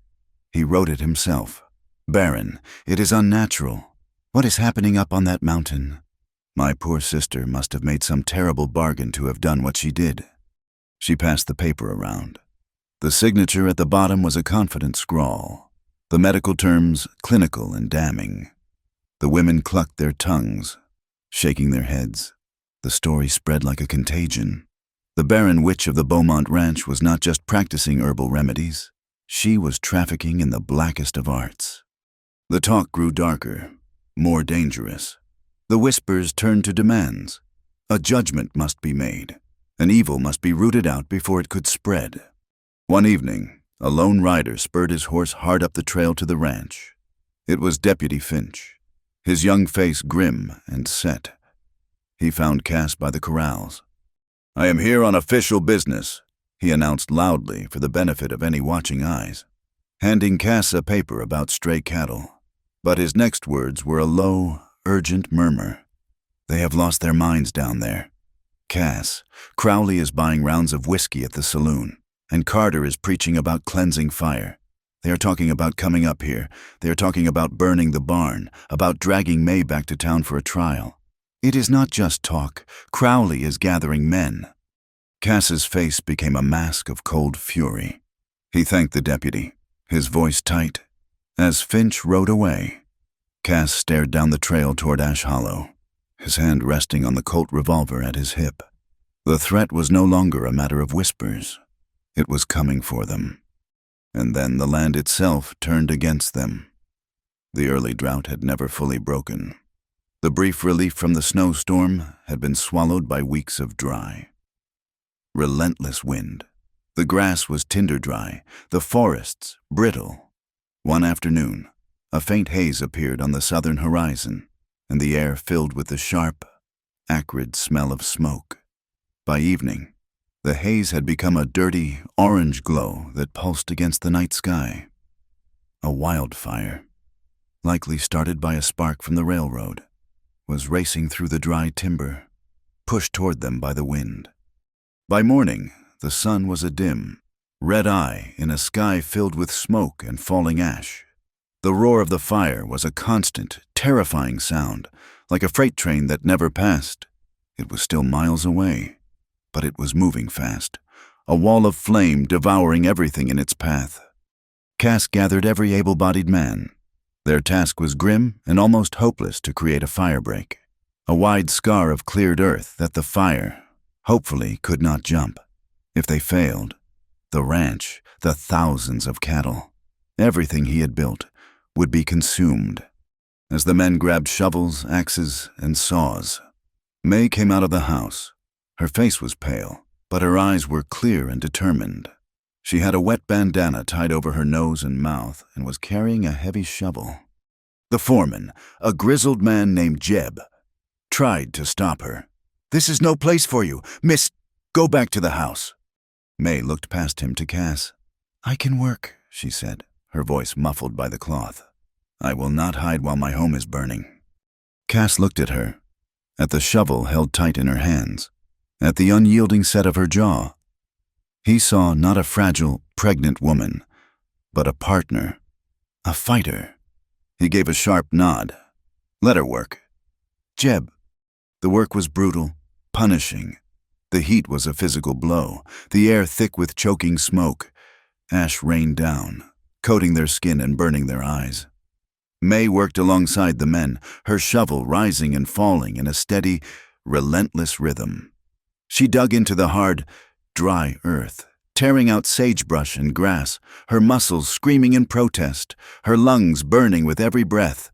"He wrote it himself. Barren, it is unnatural. What is happening up on that mountain? My poor sister must have made some terrible bargain to have done what she did." She passed the paper around. The signature at the bottom was a confident scrawl, the medical terms clinical and damning. The women clucked their tongues, shaking their heads. The story spread like a contagion. The barren witch of the Beaumont Ranch was not just practicing herbal remedies. She was trafficking in the blackest of arts. The talk grew darker, more dangerous. The whispers turned to demands. A judgment must be made. An evil must be rooted out before it could spread. One evening, a lone rider spurred his horse hard up the trail to the ranch. It was Deputy Finch. his young face grim and set. He found Cass by the corrals. "I am here on official business," he announced loudly for the benefit of any watching eyes, handing Cass a paper about stray cattle. But his next words were a low, urgent murmur. "They have lost their minds down there. Cass, Crowley is buying rounds of whiskey at the saloon, and Carter is preaching about cleansing fire. They are talking about coming up here. They are talking about burning the barn, about dragging May back to town for a trial. It is not just talk. Crowley is gathering men." Cass's face became a mask of cold fury. He thanked the deputy, his voice tight. As Finch rode away, Cass stared down the trail toward Ash Hollow, his hand resting on the Colt revolver at his hip. The threat was no longer a matter of whispers. It was coming for them. And then the land itself turned against them. The early drought had never fully broken. The brief relief from the snowstorm had been swallowed by weeks of dry. Relentless wind. The grass was tinder dry, the forests brittle. One afternoon, a faint haze appeared on the southern horizon, and the air filled with the sharp, acrid smell of smoke. By evening, the haze had become a dirty, orange glow that pulsed against the night sky. A wildfire, likely started by a spark from the railroad, was racing through the dry timber, pushed toward them by the wind. By morning, the sun was a dim, red eye in a sky filled with smoke and falling ash. The roar of the fire was a constant, terrifying sound, like a freight train that never passed. It was still miles away, but it was moving fast, a wall of flame devouring everything in its path. Cass gathered every able-bodied man. Their task was grim and almost hopeless to create a firebreak, a wide scar of cleared earth that the fire, hopefully, could not jump. If they failed, the ranch, the thousands of cattle, everything he had built, would be consumed. As the men grabbed shovels, axes, and saws, May came out of the house. Her face was pale, but her eyes were clear and determined. She had a wet bandana tied over her nose and mouth and was carrying a heavy shovel. The foreman, a grizzled man named Jeb, tried to stop her. "This is no place for you, miss. Go back to the house." May looked past him to Cass. "I can work," she said, her voice muffled by the cloth. "I will not hide while my home is burning." Cass looked at her, at the shovel held tight in her hands, at the unyielding set of her jaw. He saw not a fragile, pregnant woman, but a partner, a fighter. He gave a sharp nod. "Let her work." "Jeb." The work was brutal, punishing. The heat was a physical blow, the air thick with choking smoke. Ash rained down, coating their skin and burning their eyes. May worked alongside the men, her shovel rising and falling in a steady, relentless rhythm. She dug into the hard, dry earth, tearing out sagebrush and grass, her muscles screaming in protest, her lungs burning with every breath.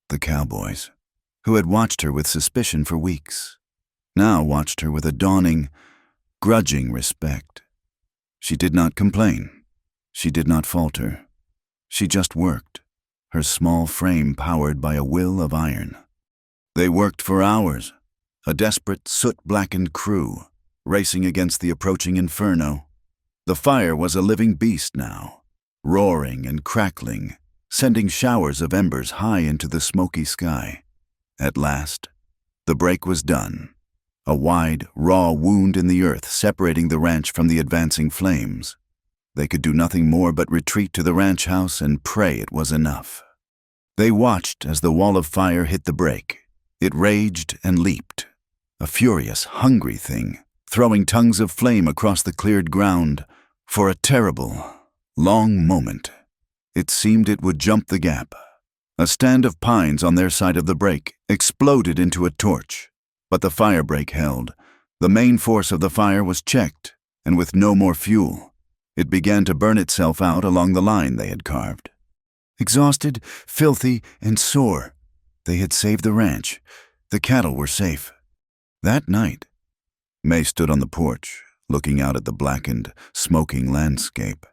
The cowboys, who had watched her with suspicion for weeks, now watched her with a dawning, grudging respect. She did not complain. She did not falter. She just worked, her small frame powered by a will of iron. They worked for hours, a desperate, soot-blackened crew, racing against the approaching inferno. The fire was a living beast now, roaring and crackling, sending showers of embers high into the smoky sky. At last, the break was done, a wide, raw wound in the earth separating the ranch from the advancing flames. They could do nothing more but retreat to the ranch house and pray it was enough. They watched as the wall of fire hit the break. It raged and leaped, a furious, hungry thing, throwing tongues of flame across the cleared ground. For a terrible, long moment, it seemed it would jump the gap. A stand of pines on their side of the break exploded into a torch, but the fire break held. The main force of the fire was checked, and with no more fuel, it began to burn itself out along the line they had carved. Exhausted, filthy, and sore, they had saved the ranch. The cattle were safe. That night, May stood on the porch, looking out at the blackened, smoking landscape.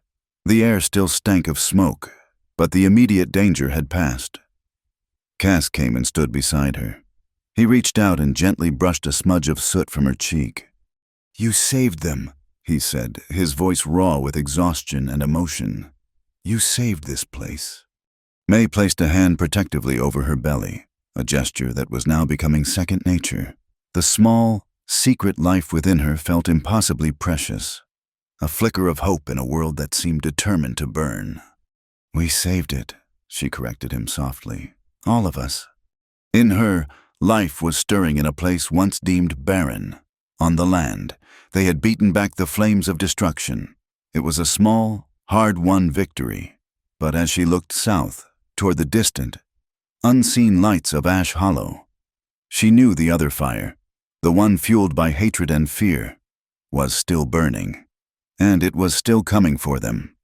The air still stank of smoke, but the immediate danger had passed. Cass came and stood beside her. He reached out and gently brushed a smudge of soot from her cheek. "You saved them," he said, his voice raw with exhaustion and emotion. "You saved this place." May placed a hand protectively over her belly, a gesture that was now becoming second nature. The small, secret life within her felt impossibly precious, a flicker of hope in a world that seemed determined to burn. "We saved it," she corrected him softly. "All of us." In her, life was stirring in a place once deemed barren. On the land, they had beaten back the flames of destruction. It was a small, hard-won victory. But as she looked south, toward the distant, unseen lights of Ash Hollow, she knew the other fire, the one fueled by hatred and fear, was still burning. And it was still coming for them.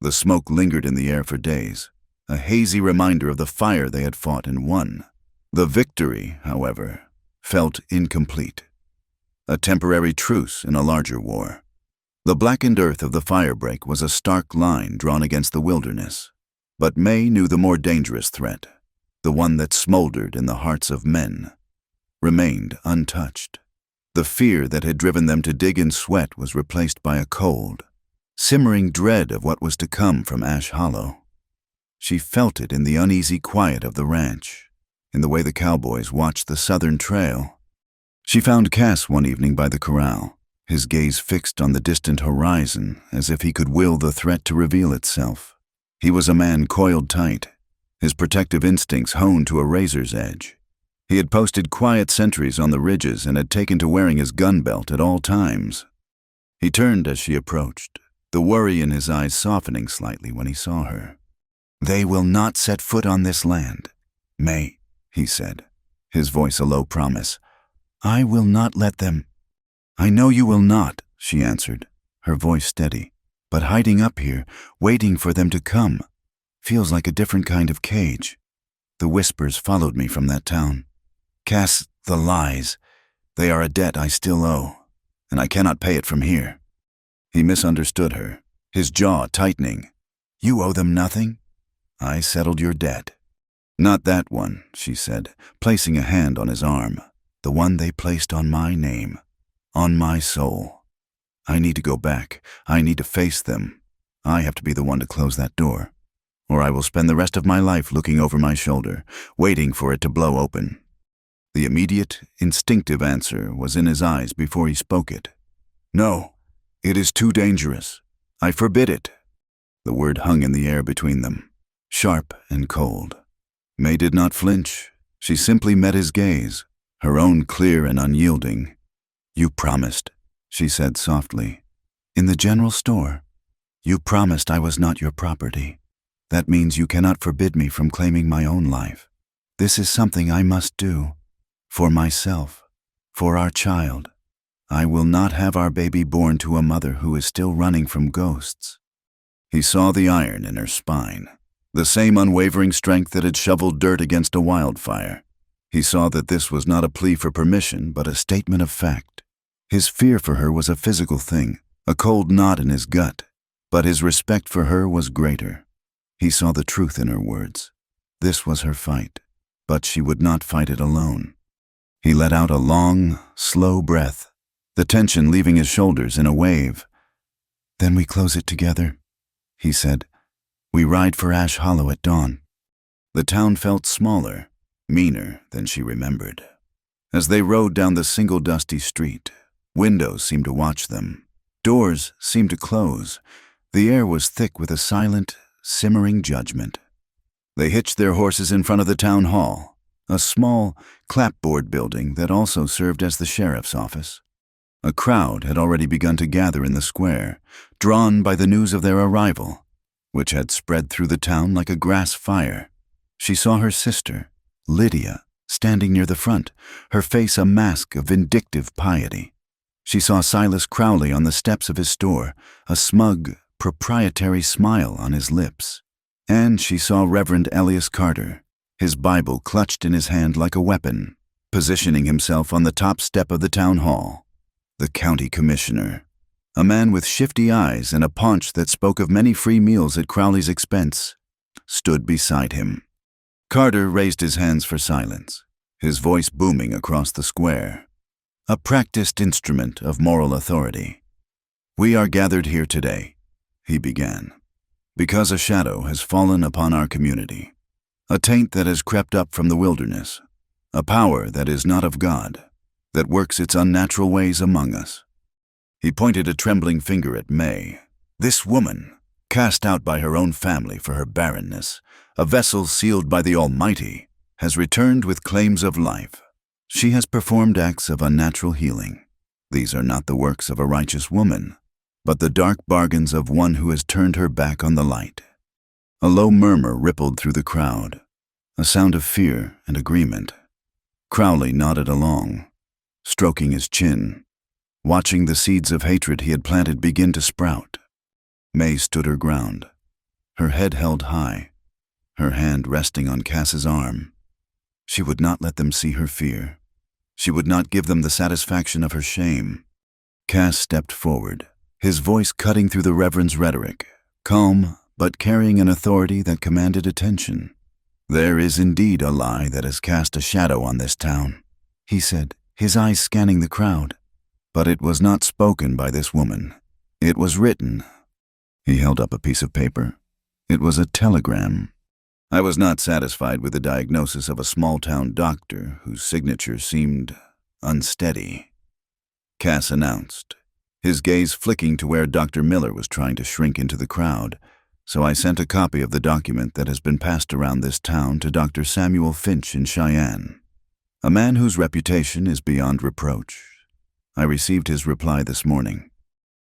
The smoke lingered in the air for days, a hazy reminder of the fire they had fought and won. The victory, however, felt incomplete. A temporary truce in a larger war. The blackened earth of the firebreak was a stark line drawn against the wilderness. But May knew the more dangerous threat, the one that smoldered in the hearts of men, remained untouched. The fear that had driven them to dig in sweat was replaced by a cold, simmering dread of what was to come from Ash Hollow. She felt it in the uneasy quiet of the ranch, in the way the cowboys watched the southern trail. She found Cass one evening by the corral, his gaze fixed on the distant horizon as if he could will the threat to reveal itself. He was a man coiled tight, his protective instincts honed to a razor's edge. He had posted quiet sentries on the ridges and had taken to wearing his gun belt at all times. He turned as she approached, the worry in his eyes softening slightly when he saw her. "They will not set foot on this land, May," he said, his voice a low promise. "I will not let them." "I know you will not," she answered, her voice steady. "But hiding up here, waiting for them to come, feels like a different kind of cage. The whispers followed me from that town. Cass, the lies, they are a debt I still owe, and I cannot pay it from here." He misunderstood her, his jaw tightening. "You owe them nothing? I settled your debt." "Not that one," she said, placing a hand on his arm. "The one they placed on my name, on my soul. I need to go back. I need to face them. I have to be the one to close that door, or I will spend the rest of my life looking over my shoulder, waiting for it to blow open." The immediate, instinctive answer was in his eyes before he spoke it. "No, it is too dangerous. I forbid it." The word hung in the air between them, sharp and cold. May did not flinch. She simply met his gaze, her own clear and unyielding. "You promised," she said softly. "In the general store. You promised I was not your property. That means you cannot forbid me from claiming my own life. This is something I must do. For myself. For our child. I will not have our baby born to a mother who is still running from ghosts." He saw the iron in her spine, the same unwavering strength that had shoveled dirt against a wildfire. He saw that this was not a plea for permission, but a statement of fact. His fear for her was a physical thing, a cold knot in his gut, but his respect for her was greater. He saw the truth in her words. This was her fight, but she would not fight it alone. He let out a long, slow breath, the tension leaving his shoulders in a wave. "Then we close it together," he said. "We ride for Ash Hollow at dawn." The town felt smaller, meaner than she remembered. As they rode down the single dusty street, windows seemed to watch them. Doors seemed to close. The air was thick with a silent, simmering judgment. They hitched their horses in front of the town hall, a small, clapboard building that also served as the sheriff's office. A crowd had already begun to gather in the square, drawn by the news of their arrival, which had spread through the town like a grass fire. She saw her sister, Lydia, standing near the front, her face a mask of vindictive piety. She saw Silas Crowley on the steps of his store, a smug, proprietary smile on his lips. And she saw Reverend Elias Carter, his Bible clutched in his hand like a weapon, positioning himself on the top step of the town hall. The county commissioner, a man with shifty eyes and a paunch that spoke of many free meals at Crowley's expense, stood beside him. Carter raised his hands for silence, his voice booming across the square, a practiced instrument of moral authority. "We are gathered here today," he began, "because a shadow has fallen upon our community, a taint that has crept up from the wilderness, a power that is not of God, that works its unnatural ways among us." He pointed a trembling finger at May. "This woman, cast out by her own family for her barrenness, a vessel sealed by the Almighty, has returned with claims of life. She has performed acts of unnatural healing. These are not the works of a righteous woman, but the dark bargains of one who has turned her back on the light." A low murmur rippled through the crowd, a sound of fear and agreement. Crowley nodded along, stroking his chin, watching the seeds of hatred he had planted begin to sprout. May stood her ground, her head held high, her hand resting on Cass's arm. She would not let them see her fear. She would not give them the satisfaction of her shame. Cass stepped forward, his voice cutting through the Reverend's rhetoric, calm but carrying an authority that commanded attention. "There is indeed a lie that has cast a shadow on this town," he said, his eyes scanning the crowd. "But it was not spoken by this woman. It was written." He held up a piece of paper. It was a telegram. "I was not satisfied with the diagnosis of a small-town doctor whose signature seemed unsteady," Cass announced, his gaze flicking to where Dr. Miller was trying to shrink into the crowd. "So I sent a copy of the document that has been passed around this town to Dr. Samuel Finch in Cheyenne, a man whose reputation is beyond reproach. I received his reply this morning."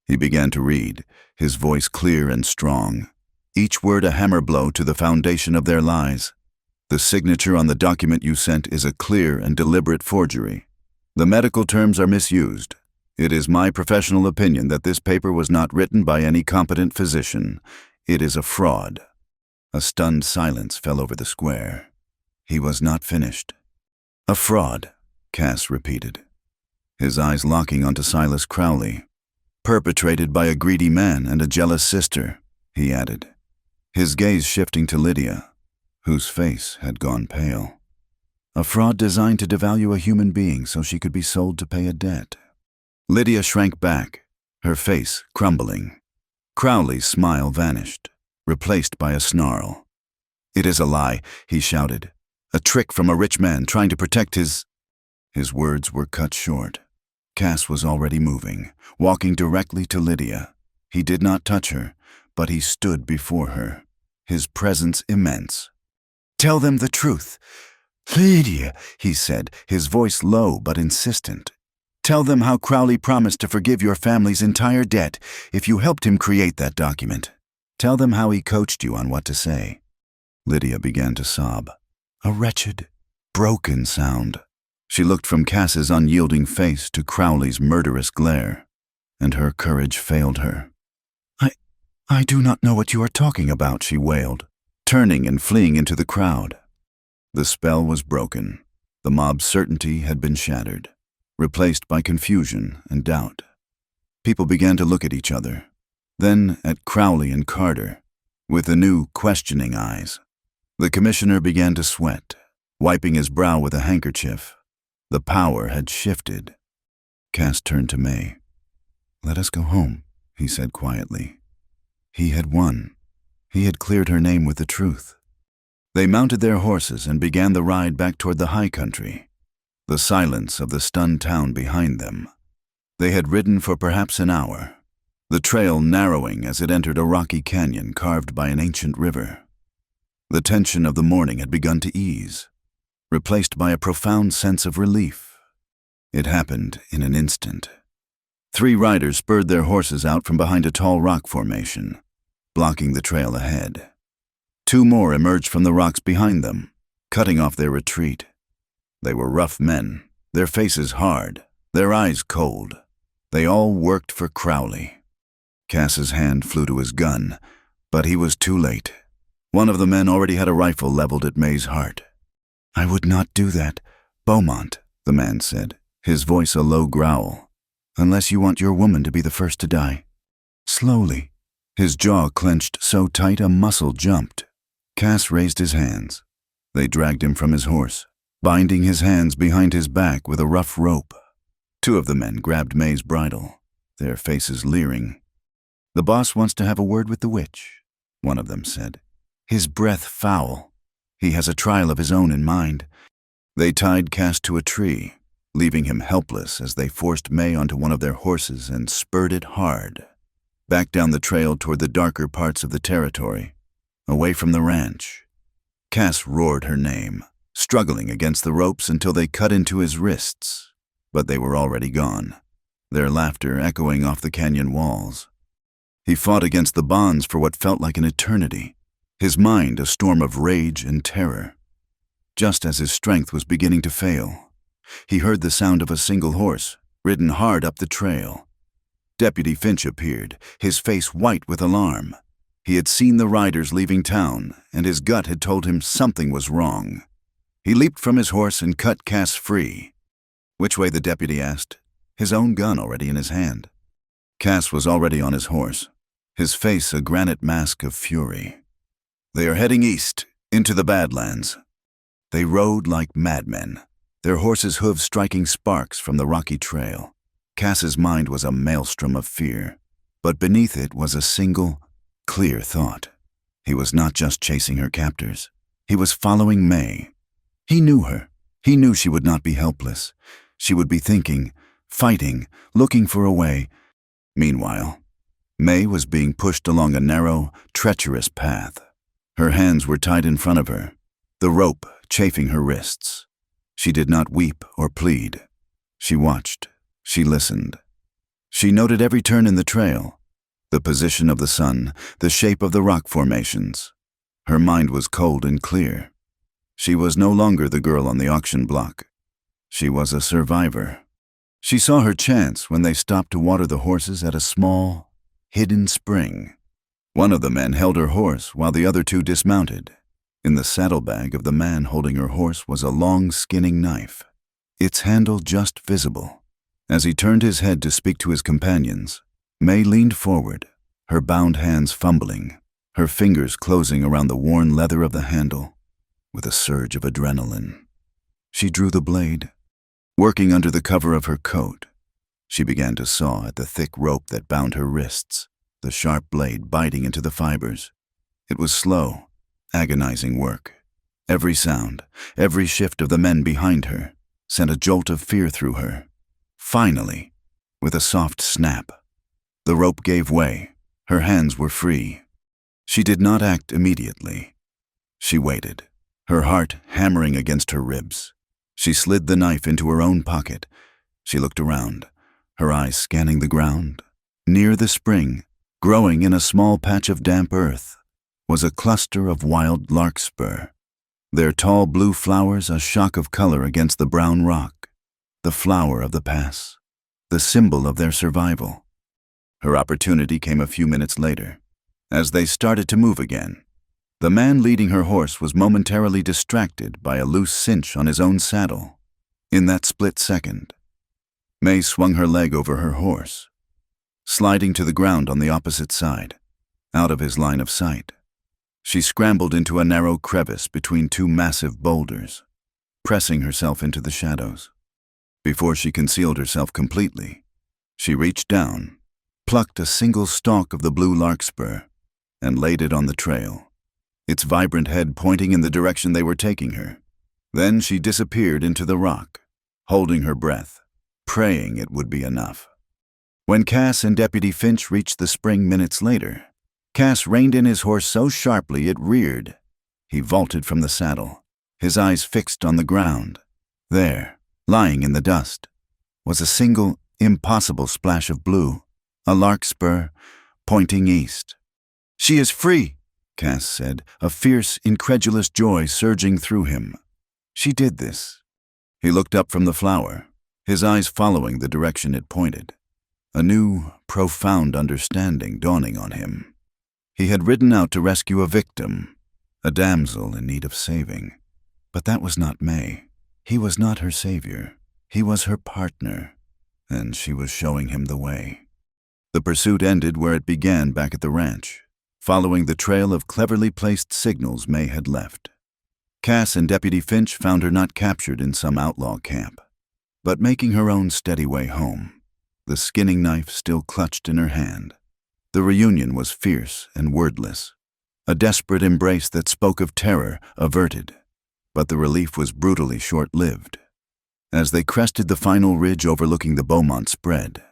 He began to read, his voice clear and strong, each word a hammer blow to the foundation of their lies. "The signature on the document you sent is a clear and deliberate forgery. The medical terms are misused. It is my professional opinion that this paper was not written by any competent physician. It is a fraud." A stunned silence fell over the square. He was not finished. "A fraud," Cass repeated, his eyes locking onto Silas Crowley. "Perpetrated by a greedy man and a jealous sister," he added, his gaze shifting to Lydia, whose face had gone pale. "A fraud designed to devalue a human being so she could be sold to pay a debt." Lydia shrank back, her face crumbling. Crowley's smile vanished, replaced by a snarl. "It is a lie," he shouted. "A trick from a rich man trying to protect his—" His words were cut short. Cass was already moving, walking directly to Lydia. He did not touch her, but he stood before her, his presence immense. "Tell them the truth." "Lydia," he said, his voice low but insistent. "Tell them how Crowley promised to forgive your family's entire debt if you helped him create that document. Tell them how he coached you on what to say." Lydia began to sob, a wretched, broken sound. She looked from Cass's unyielding face to Crowley's murderous glare, and her courage failed her. I do not know what you are talking about," she wailed, turning and fleeing into the crowd. The spell was broken. The mob's certainty had been shattered, replaced by confusion and doubt. People began to look at each other, then at Crowley and Carter, with anew questioning eyes. The commissioner began to sweat, wiping his brow with a handkerchief. The power had shifted. Cass turned to May. "Let us go home," he said quietly. He had won. He had cleared her name with the truth. They mounted their horses and began the ride back toward the high country, the silence of the stunned town behind them. They had ridden for perhaps an hour, the trail narrowing as it entered a rocky canyon carved by an ancient river. The tension of the morning had begun to ease, replaced by a profound sense of relief. It happened in an instant. 3 riders spurred their horses out from behind a tall rock formation, blocking the trail ahead. 2 more emerged from the rocks behind them, cutting off their retreat. They were rough men, their faces hard, their eyes cold. They all worked for Crowley. Cass's hand flew to his gun, but he was too late. One of the men already had a rifle leveled at May's heart. "I would not do that, Beaumont," the man said, his voice a low growl, "unless you want your woman to be the first to die." Slowly, his jaw clenched so tight a muscle jumped. Cass raised his hands. They dragged him from his horse, binding his hands behind his back with a rough rope. Two of the men grabbed May's bridle, their faces leering. "The boss wants to have a word with the witch," one of them said. "His breath foul. He has a trial of his own in mind." They tied Cass to a tree, leaving him helpless as they forced May onto one of their horses and spurred it hard, back down the trail toward the darker parts of the territory, away from the ranch. Cass roared her name, struggling against the ropes until they cut into his wrists, but they were already gone, their laughter echoing off the canyon walls. He fought against the bonds for what felt like an eternity, his mind a storm of rage and terror. Just as his strength was beginning to fail, he heard the sound of a single horse, ridden hard up the trail. Deputy Finch appeared, his face white with alarm. He had seen the riders leaving town, and his gut had told him something was wrong. He leaped from his horse and cut Cass free. "Which way?" the deputy asked, his own gun already in his hand. Cass was already on his horse, his face a granite mask of fury. "They are heading east, into the Badlands." They rode like madmen, their horses' hooves striking sparks from the rocky trail. Cass's mind was a maelstrom of fear, but beneath it was a single, clear thought. He was not just chasing her captors. He was following May. He knew her. He knew she would not be helpless. She would be thinking, fighting, looking for a way. Meanwhile, May was being pushed along a narrow, treacherous path. Her hands were tied in front of her, the rope chafing her wrists. She did not weep or plead. She watched. She listened. She noted every turn in the trail, the position of the sun, the shape of the rock formations. Her mind was cold and clear. She was no longer the girl on the auction block. She was a survivor. She saw her chance when they stopped to water the horses at a small, hidden spring. One of the men held her horse while the other two dismounted. In the saddlebag of the man holding her horse was a long skinning knife, its handle just visible. As he turned his head to speak to his companions, May leaned forward, her bound hands fumbling, her fingers closing around the worn leather of the handle. With a surge of adrenaline, she drew the blade. Working under the cover of her coat, she began to saw at the thick rope that bound her wrists, the sharp blade biting into the fibers. It was slow, agonizing work. Every sound, every shift of the men behind her sent a jolt of fear through her. Finally, with a soft snap, the rope gave way. Her hands were free. She did not act immediately. She waited, her heart hammering against her ribs. She slid the knife into her own pocket. She looked around, her eyes scanning the ground. Near the spring, growing in a small patch of damp earth, was a cluster of wild larkspur, their tall blue flowers a shock of color against the brown rock, the flower of the pass, the symbol of their survival. Her opportunity came a few minutes later. As they started to move again, the man leading her horse was momentarily distracted by a loose cinch on his own saddle. In that split second, May swung her leg over her horse, sliding to the ground on the opposite side, out of his line of sight. She scrambled into a narrow crevice between two massive boulders, pressing herself into the shadows. Before she concealed herself completely, she reached down, plucked a single stalk of the blue larkspur, and laid it on the trail, its vibrant head pointing in the direction they were taking her. Then she disappeared into the rock, holding her breath, praying it would be enough. When Cass and Deputy Finch reached the spring minutes later, Cass reined in his horse so sharply it reared. He vaulted from the saddle, his eyes fixed on the ground. There, lying in the dust, was a single, impossible splash of blue, a larkspur pointing east. "She is free," Cass said, a fierce, incredulous joy surging through him. She did this. He looked up from the flower, his eyes following the direction it pointed, a new, profound understanding dawning on him. He had ridden out to rescue a victim, a damsel in need of saving. But that was not May. He was not her savior. He was her partner, and she was showing him the way. The pursuit ended where it began back at the ranch, following the trail of cleverly placed signals May had left. Cass and Deputy Finch found her not captured in some outlaw camp, but making her own steady way home, the skinning knife still clutched in her hand. The reunion was fierce and wordless, a desperate embrace that spoke of terror averted, but the relief was brutally short-lived. As they crested the final ridge overlooking the Beaumont spread,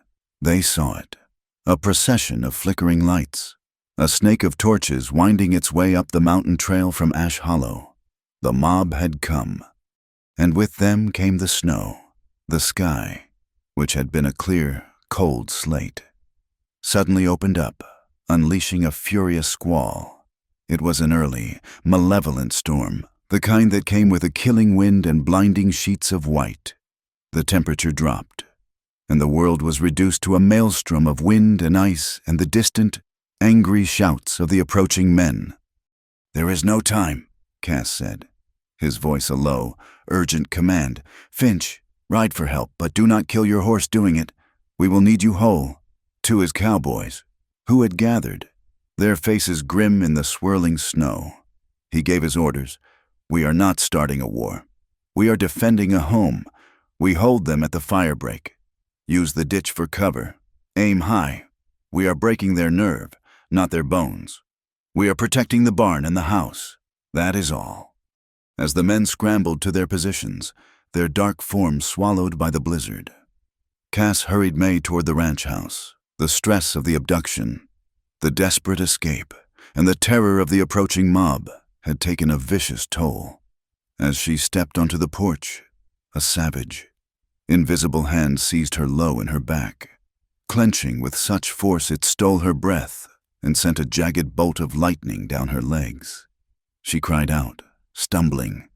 they saw it, a procession of flickering lights, a snake of torches winding its way up the mountain trail from Ash Hollow. The mob had come, and with them came the snow, the sky, which had been a clear, cold slate, suddenly opened up, unleashing a furious squall. It was an early, malevolent storm, the kind that came with a killing wind and blinding sheets of white. The temperature dropped, and the world was reduced to a maelstrom of wind and ice and the distant, angry shouts of the approaching men. "There is no time," Cass said, his voice a low, urgent command. "Finch, ride for help, but do not kill your horse doing it. We will need you whole." To his cowboys, who had gathered, their faces grim in the swirling snow, he gave his orders. "We are not starting a war. We are defending a home. We hold them at the firebreak. Use the ditch for cover. Aim high. We are breaking their nerve, not their bones. We are protecting the barn and the house. That is all." As the men scrambled to their positions, their dark forms swallowed by the blizzard, Cass hurried May toward the ranch house. The stress of the abduction, the desperate escape, and the terror of the approaching mob had taken a vicious toll. As she stepped onto the porch, a savage, invisible hand seized her low in her back, clenching with such force it stole her breath and sent a jagged bolt of lightning down her legs. She cried out, stumbling,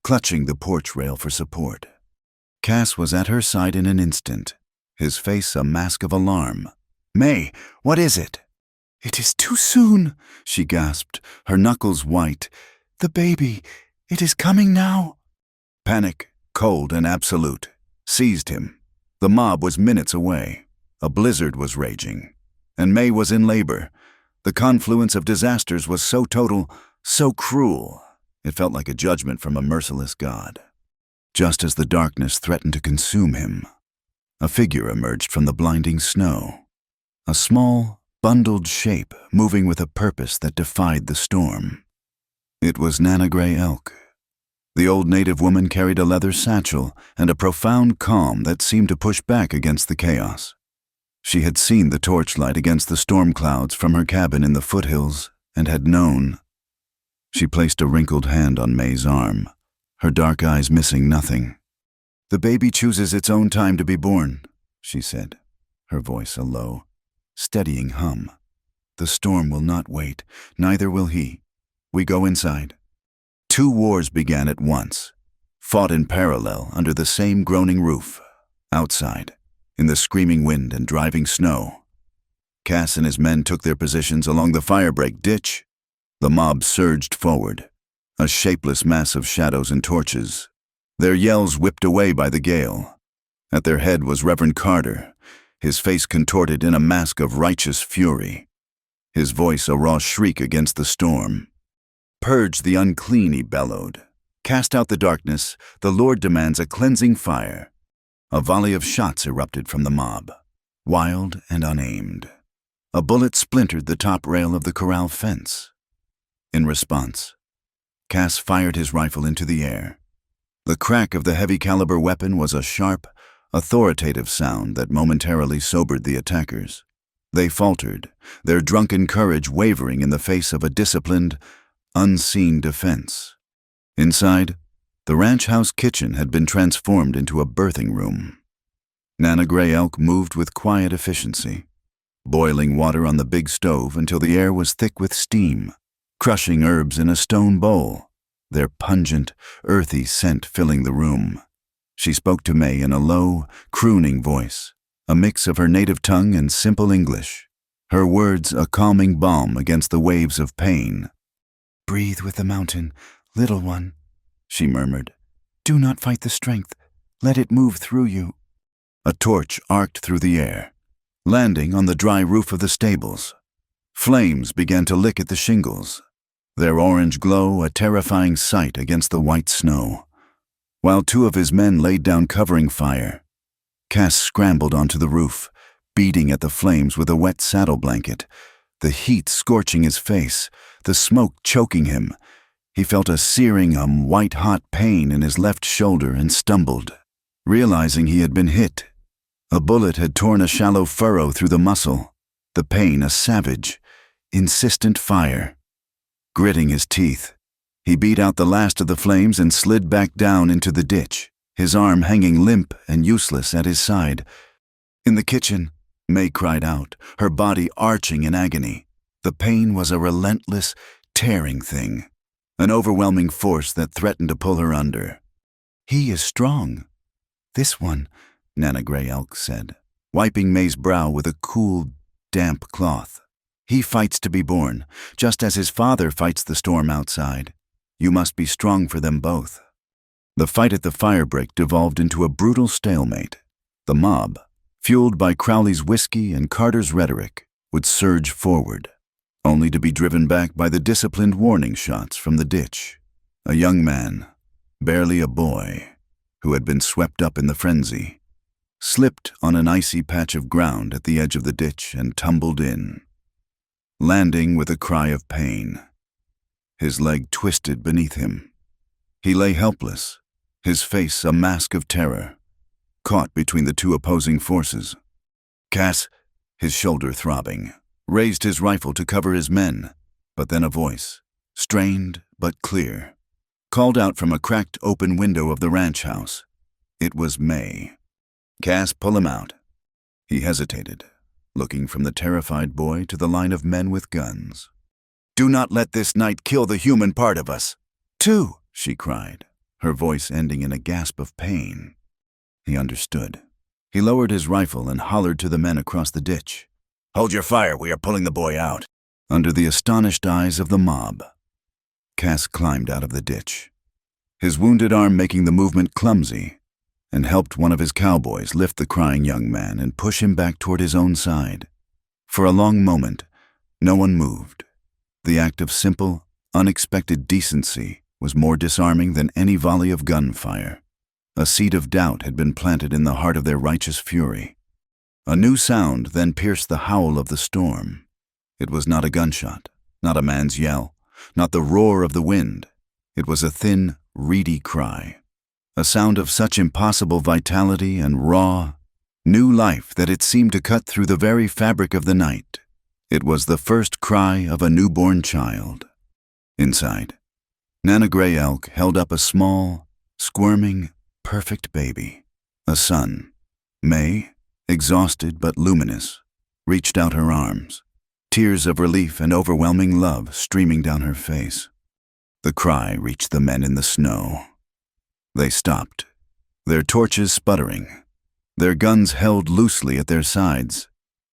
clutching the porch rail for support. Cass was at her side in an instant, his face a mask of alarm. "May, what is it?" "It is too soon," she gasped, her knuckles white. "The baby, it is coming now." Panic, cold and absolute, seized him. The mob was minutes away. A blizzard was raging, and May was in labor. The confluence of disasters was so total, so cruel, it felt like a judgment from a merciless god. Just as the darkness threatened to consume him, a figure emerged from the blinding snow. A small, bundled shape moving with a purpose that defied the storm. It was Nana Gray Elk. The old native woman carried a leather satchel and a profound calm that seemed to push back against the chaos. She had seen the torchlight against the storm clouds from her cabin in the foothills and had known. She placed a wrinkled hand on May's arm, her dark eyes missing nothing. "The baby chooses its own time to be born," she said, her voice a low, steadying hum. "The storm will not wait, neither will he. We go inside." Two wars began at once, fought in parallel under the same groaning roof. Outside, in the screaming wind and driving snow, Cass and his men took their positions along the firebreak ditch. The mob surged forward, a shapeless mass of shadows and torches, their yells whipped away by the gale. At their head was Reverend Carter, his face contorted in a mask of righteous fury, his voice a raw shriek against the storm. "Purge the unclean," he bellowed. "Cast out the darkness. The Lord demands a cleansing fire." A volley of shots erupted from the mob, wild and unaimed. A bullet splintered the top rail of the corral fence. In response, Cass fired his rifle into the air. The crack of the heavy-caliber weapon was a sharp, authoritative sound that momentarily sobered the attackers. They faltered, their drunken courage wavering in the face of a disciplined, unseen defense. Inside, the ranch house kitchen had been transformed into a birthing room. Nana Gray Elk moved with quiet efficiency, boiling water on the big stove until the air was thick with steam, crushing herbs in a stone bowl, their pungent, earthy scent filling the room. She spoke to May in a low, crooning voice, a mix of her native tongue and simple English, her words a calming balm against the waves of pain. "Breathe with the mountain, little one," she murmured. "Do not fight the strength. Let it move through you." A torch arced through the air, landing on the dry roof of the stables. Flames began to lick at the shingles. their orange glow a terrifying sight against the white snow. While two of his men laid down covering fire, Cass scrambled onto the roof, beating at the flames with a wet saddle blanket, the heat scorching his face, the smoke choking him. He felt a searing, white-hot pain in his left shoulder and stumbled, realizing he had been hit. A bullet had torn a shallow furrow through the muscle, the pain a savage, insistent fire. Gritting his teeth, he beat out the last of the flames and slid back down into the ditch, his arm hanging limp and useless at his side. In the kitchen, May cried out, her body arching in agony. The pain was a relentless, tearing thing, an overwhelming force that threatened to pull her under. "He is strong. This one," Nana Grey Elk said, wiping May's brow with a cool, damp cloth. "He fights to be born, just as his father fights the storm outside. You must be strong for them both." The fight at the firebreak devolved into a brutal stalemate. The mob, fueled by Crowley's whiskey and Carter's rhetoric, would surge forward, only to be driven back by the disciplined warning shots from the ditch. A young man, barely a boy, who had been swept up in the frenzy, slipped on an icy patch of ground at the edge of the ditch and tumbled in, landing with a cry of pain. His leg twisted beneath him. He lay helpless, his face a mask of terror, caught between the two opposing forces. Cass, his shoulder throbbing, raised his rifle to cover his men, but then a voice, strained but clear, called out from a cracked open window of the ranch house. It was May. "Cass, pull him out." He hesitated, looking from the terrified boy to the line of men with guns. "Do not let this night kill the human part of us." "Two," she cried, her voice ending in a gasp of pain. He understood. He lowered his rifle and hollered to the men across the ditch. "Hold your fire, we are pulling the boy out." Under the astonished eyes of the mob, Cass climbed out of the ditch, his wounded arm making the movement clumsy, and helped one of his cowboys lift the crying young man and push him back toward his own side. For a long moment, no one moved. The act of simple, unexpected decency was more disarming than any volley of gunfire. A seed of doubt had been planted in the heart of their righteous fury. A new sound then pierced the howl of the storm. It was not a gunshot, not a man's yell, not the roar of the wind. It was a thin, reedy cry, a sound of such impossible vitality and raw, new life that it seemed to cut through the very fabric of the night. It was the first cry of a newborn child. Inside, Nana Grey Elk held up a small, squirming, perfect baby, a son. May, exhausted but luminous, reached out her arms, tears of relief and overwhelming love streaming down her face. The cry reached the men in the snow. They stopped, their torches sputtering, their guns held loosely at their sides.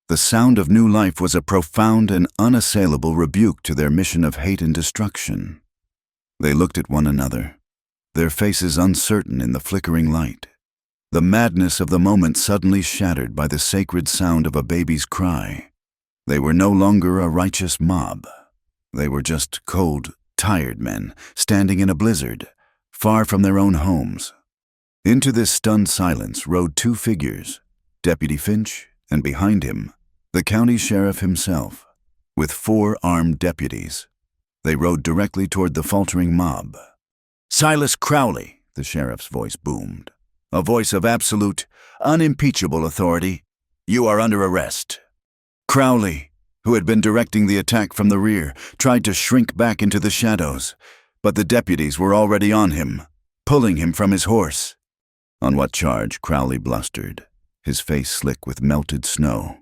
The sound of new life was a profound and unassailable rebuke to their mission of hate and destruction. They looked at one another, their faces uncertain in the flickering light. The madness of the moment suddenly shattered by the sacred sound of a baby's cry. They were no longer a righteous mob. They were just cold, tired men standing in a blizzard, far from their own homes. Into this stunned silence rode two figures, Deputy Finch, and behind him, the county sheriff himself, with 4 armed deputies. They rode directly toward the faltering mob. "Silas Crowley," the sheriff's voice boomed, a voice of absolute, unimpeachable authority. "You are under arrest." Crowley, who had been directing the attack from the rear, tried to shrink back into the shadows, but the deputies were already on him, pulling him from his horse. On what charge? Crowley blustered, his face slick with melted snow.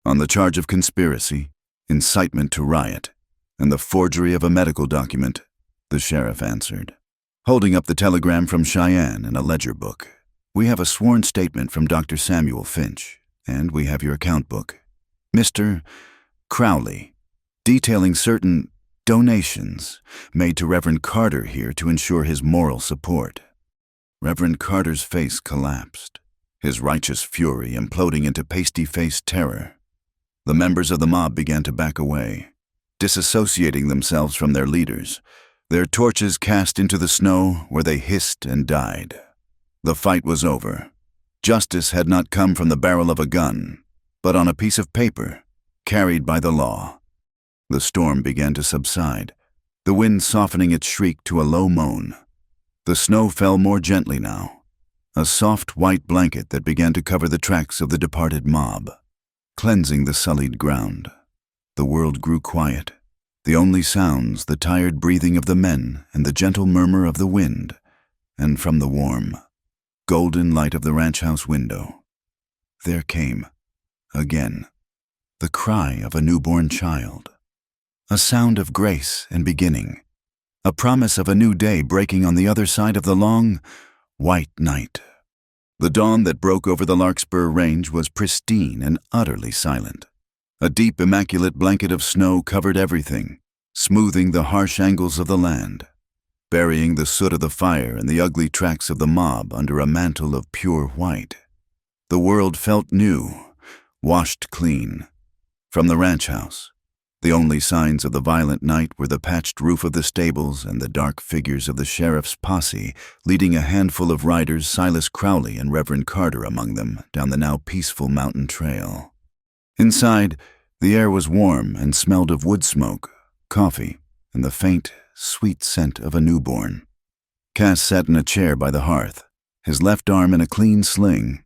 On the charge of conspiracy, incitement to riot, and the forgery of a medical document, the sheriff answered, holding up the telegram from Cheyenne in a ledger book. "We have a sworn statement from Dr. Samuel Finch, and we have your account book. Mr. Crowley, detailing certain donations made to Reverend Carter here to ensure his moral support." Reverend Carter's face collapsed, his righteous fury imploding into pasty-faced terror. The members of the mob began to back away, disassociating themselves from their leaders, their torches cast into the snow where they hissed and died. The fight was over. Justice had not come from the barrel of a gun, but on a piece of paper, carried by the law. The storm began to subside, the wind softening its shriek to a low moan. The snow fell more gently now, a soft white blanket that began to cover the tracks of the departed mob, cleansing the sullied ground. The world grew quiet, the only sounds the tired breathing of the men and the gentle murmur of the wind, and from the warm, golden light of the ranch house window, there came, again, the cry of a newborn child, a sound of grace and beginning, a promise of a new day breaking on the other side of the long, white night. The dawn that broke over the Larkspur Range was pristine and utterly silent. A deep, immaculate blanket of snow covered everything, smoothing the harsh angles of the land, burying the soot of the fire and the ugly tracks of the mob under a mantle of pure white. The world felt new, washed clean. From the ranch house, the only signs of the violent night were the patched roof of the stables and the dark figures of the sheriff's posse, leading a handful of riders, Silas Crowley and Reverend Carter among them, down the now peaceful mountain trail. Inside, the air was warm and smelled of wood smoke, coffee, and the faint, sweet scent of a newborn. Cass sat in a chair by the hearth, his left arm in a clean sling,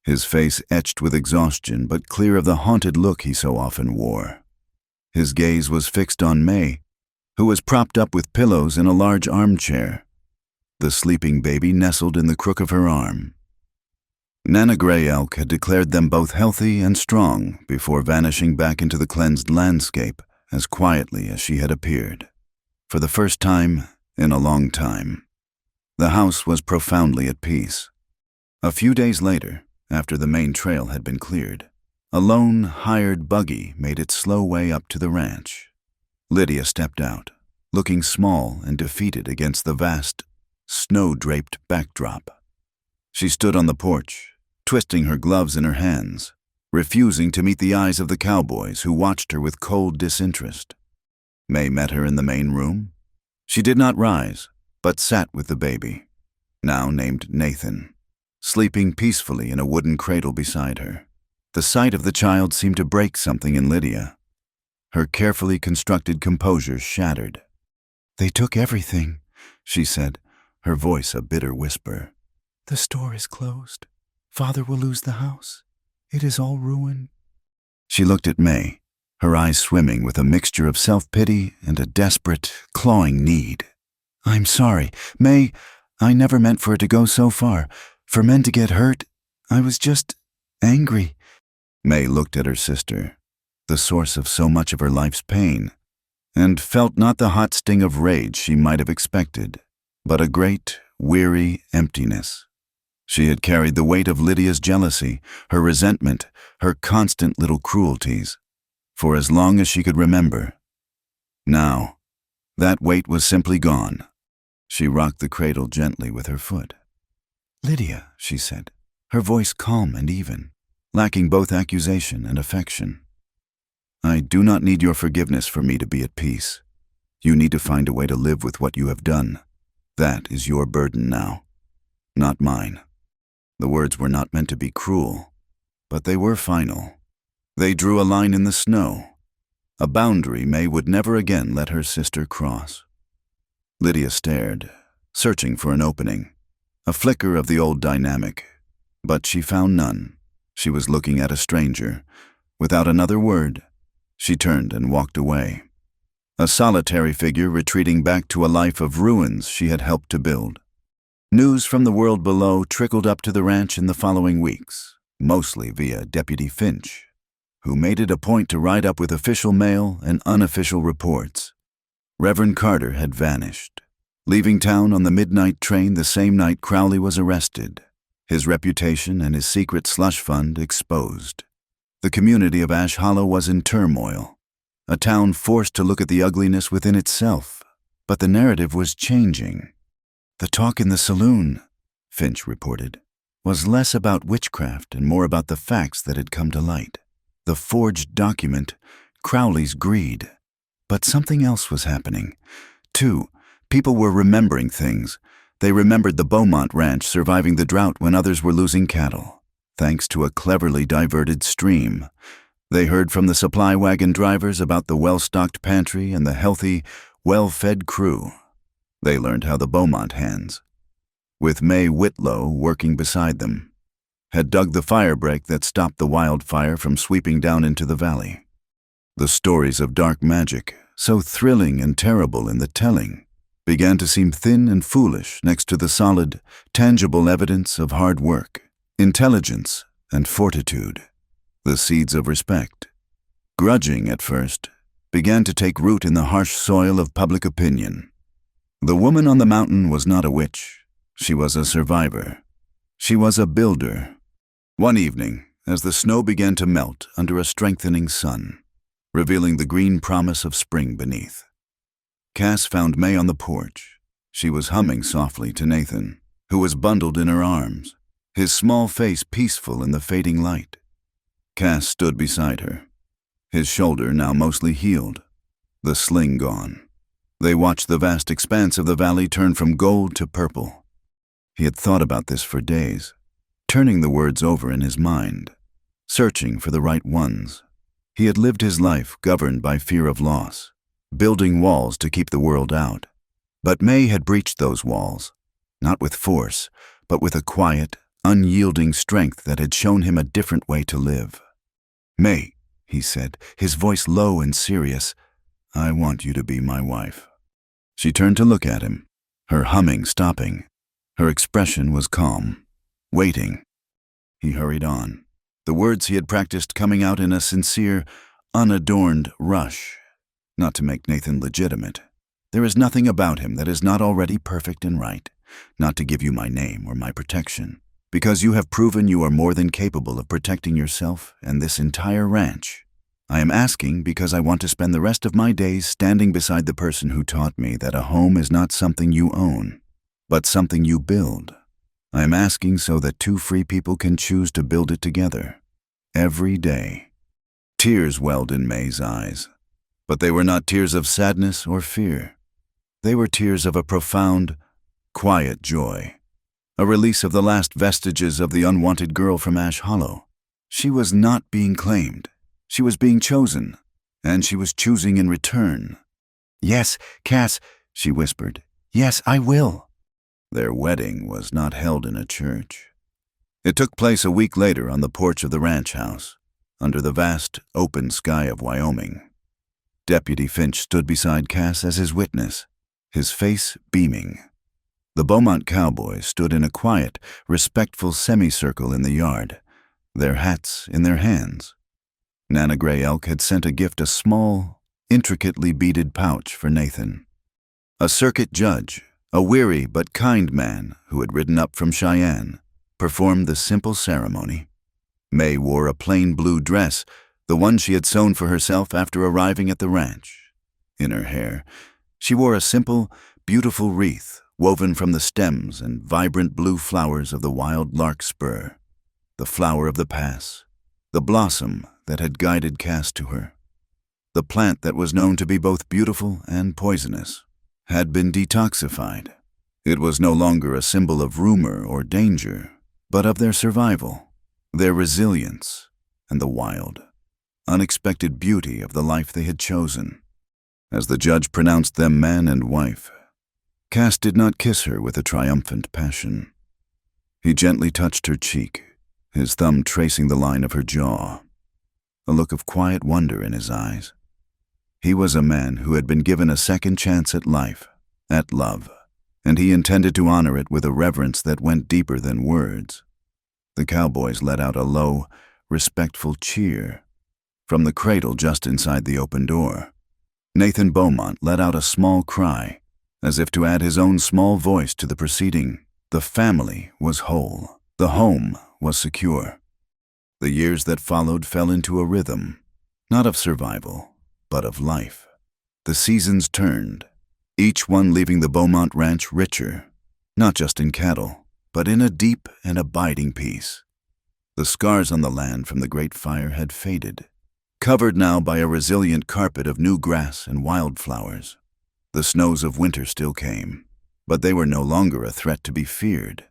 his face etched with exhaustion but clear of the haunted look he so often wore. His gaze was fixed on May, who was propped up with pillows in a large armchair, the sleeping baby nestled in the crook of her arm. Nana Gray Elk had declared them both healthy and strong before vanishing back into the cleansed landscape as quietly as she had appeared. For the first time in a long time, the house was profoundly at peace. A few days later, after the main trail had been cleared, a lone, hired buggy made its slow way up to the ranch. Lydia stepped out, looking small and defeated against the vast, snow-draped backdrop. She stood on the porch, twisting her gloves in her hands, refusing to meet the eyes of the cowboys who watched her with cold disinterest. May met her in the main room. She did not rise, but sat with the baby, now named Nathan, sleeping peacefully in a wooden cradle beside her. The sight of the child seemed to break something in Lydia. Her carefully constructed composure shattered. "They took everything," she said, her voice a bitter whisper. "The store is closed. Father will lose the house. It is all ruined." She looked at May, her eyes swimming with a mixture of self-pity and a desperate, clawing need. "I'm sorry, May. I never meant for it to go so far. For men to get hurt. I was just angry." May looked at her sister, the source of so much of her life's pain, and felt not the hot sting of rage she might have expected, but a great, weary emptiness. She had carried the weight of Lydia's jealousy, her resentment, her constant little cruelties, for as long as she could remember. Now, that weight was simply gone. She rocked the cradle gently with her foot. "Lydia," she said, her voice calm and even, lacking both accusation and affection. "I do not need your forgiveness for me to be at peace. You need to find a way to live with what you have done. That is your burden now, not mine." The words were not meant to be cruel, but they were final. They drew a line in the snow, a boundary May would never again let her sister cross. Lydia stared, searching for an opening, a flicker of the old dynamic, but she found none. She was looking at a stranger. Without another word, she turned and walked away, a solitary figure retreating back to a life of ruins she had helped to build. News from the world below trickled up to the ranch in the following weeks, mostly via Deputy Finch, who made it a point to ride up with official mail and unofficial reports. Reverend Carter had vanished, leaving town on the midnight train the same night Crowley was arrested, his reputation and his secret slush fund exposed. The community of Ash Hollow was in turmoil, a town forced to look at the ugliness within itself, but the narrative was changing. "The talk in the saloon," Finch reported, "was less about witchcraft and more about the facts that had come to light. The forged document, Crowley's greed, But something else was happening. Too, people were remembering things. They remembered the Beaumont Ranch surviving the drought when others were losing cattle, thanks to a cleverly diverted stream. They heard from the supply wagon drivers about the well-stocked pantry and the healthy, well-fed crew. They learned how the Beaumont hands, with May Whitlow working beside them, had dug the firebreak that stopped the wildfire from sweeping down into the valley. The stories of dark magic, so thrilling and terrible in the telling, began to seem thin and foolish next to the solid, tangible evidence of hard work, intelligence, and fortitude. The seeds of respect, grudging at first, began to take root in the harsh soil of public opinion. The woman on the mountain was not a witch. She was a survivor. She was a builder. One evening, as the snow began to melt under a strengthening sun, revealing the green promise of spring beneath, Cass found May on the porch. She was humming softly to Nathan, who was bundled in her arms, his small face peaceful in the fading light. Cass stood beside her, his shoulder now mostly healed, the sling gone. They watched the vast expanse of the valley turn from gold to purple. He had thought about this for days, turning the words over in his mind, searching for the right ones. He had lived his life governed by fear of loss, building walls to keep the world out. But May had breached those walls, not with force, but with a quiet, unyielding strength that had shown him a different way to live. "May," he said, his voice low and serious, "I want you to be my wife." She turned to look at him, her humming stopping. Her expression was calm, waiting. He hurried on, the words he had practiced coming out in a sincere, unadorned rush. Not to make Nathan legitimate. There is nothing about him that is not already perfect and right. Not to give you my name or my protection, because you have proven you are more than capable of protecting yourself and this entire ranch. I am asking because I want to spend the rest of my days standing beside the person who taught me that a home is not something you own, but something you build. I am asking so that two free people can choose to build it together. Every day. Tears welled in May's eyes. But they were not tears of sadness or fear. They were tears of a profound, quiet joy, a release of the last vestiges of the unwanted girl from Ash Hollow. She was not being claimed. She was being chosen, and she was choosing in return. "Yes, Cass," she whispered. "Yes, I will." Their wedding was not held in a church. It took place a week later on the porch of the ranch house, under the vast, open sky of Wyoming. Deputy Finch stood beside Cass as his witness, his face beaming. The Beaumont Cowboys stood in a quiet, respectful semicircle in the yard, their hats in their hands. Nana Gray Elk had sent a gift, a small, intricately beaded pouch for Nathan. A circuit judge, a weary but kind man who had ridden up from Cheyenne, performed the simple ceremony. May wore a plain blue dress, the one she had sewn for herself after arriving at the ranch. In her hair, she wore a simple, beautiful wreath woven from the stems and vibrant blue flowers of the wild larkspur, the flower of the pass, the blossom that had guided Cass to her. The plant that was known to be both beautiful and poisonous had been detoxified. It was no longer a symbol of rumor or danger, but of their survival, their resilience, and the wild, unexpected beauty of the life they had chosen. As the judge pronounced them man and wife, Cass did not kiss her with a triumphant passion. He gently touched her cheek, his thumb tracing the line of her jaw, a look of quiet wonder in his eyes. He was a man who had been given a second chance at life, at love, and he intended to honor it with a reverence that went deeper than words. The cowboys let out a low, respectful cheer. From the cradle just inside the open door, Nathan Beaumont let out a small cry, as if to add his own small voice to the proceeding. The family was whole. The home was secure. The years that followed fell into a rhythm, not of survival, but of life. The seasons turned, each one leaving the Beaumont Ranch richer, not just in cattle, but in a deep and abiding peace. The scars on the land from the Great Fire had faded. covered now by a resilient carpet of new grass and wildflowers. The snows of winter still came, but they were no longer a threat to be feared,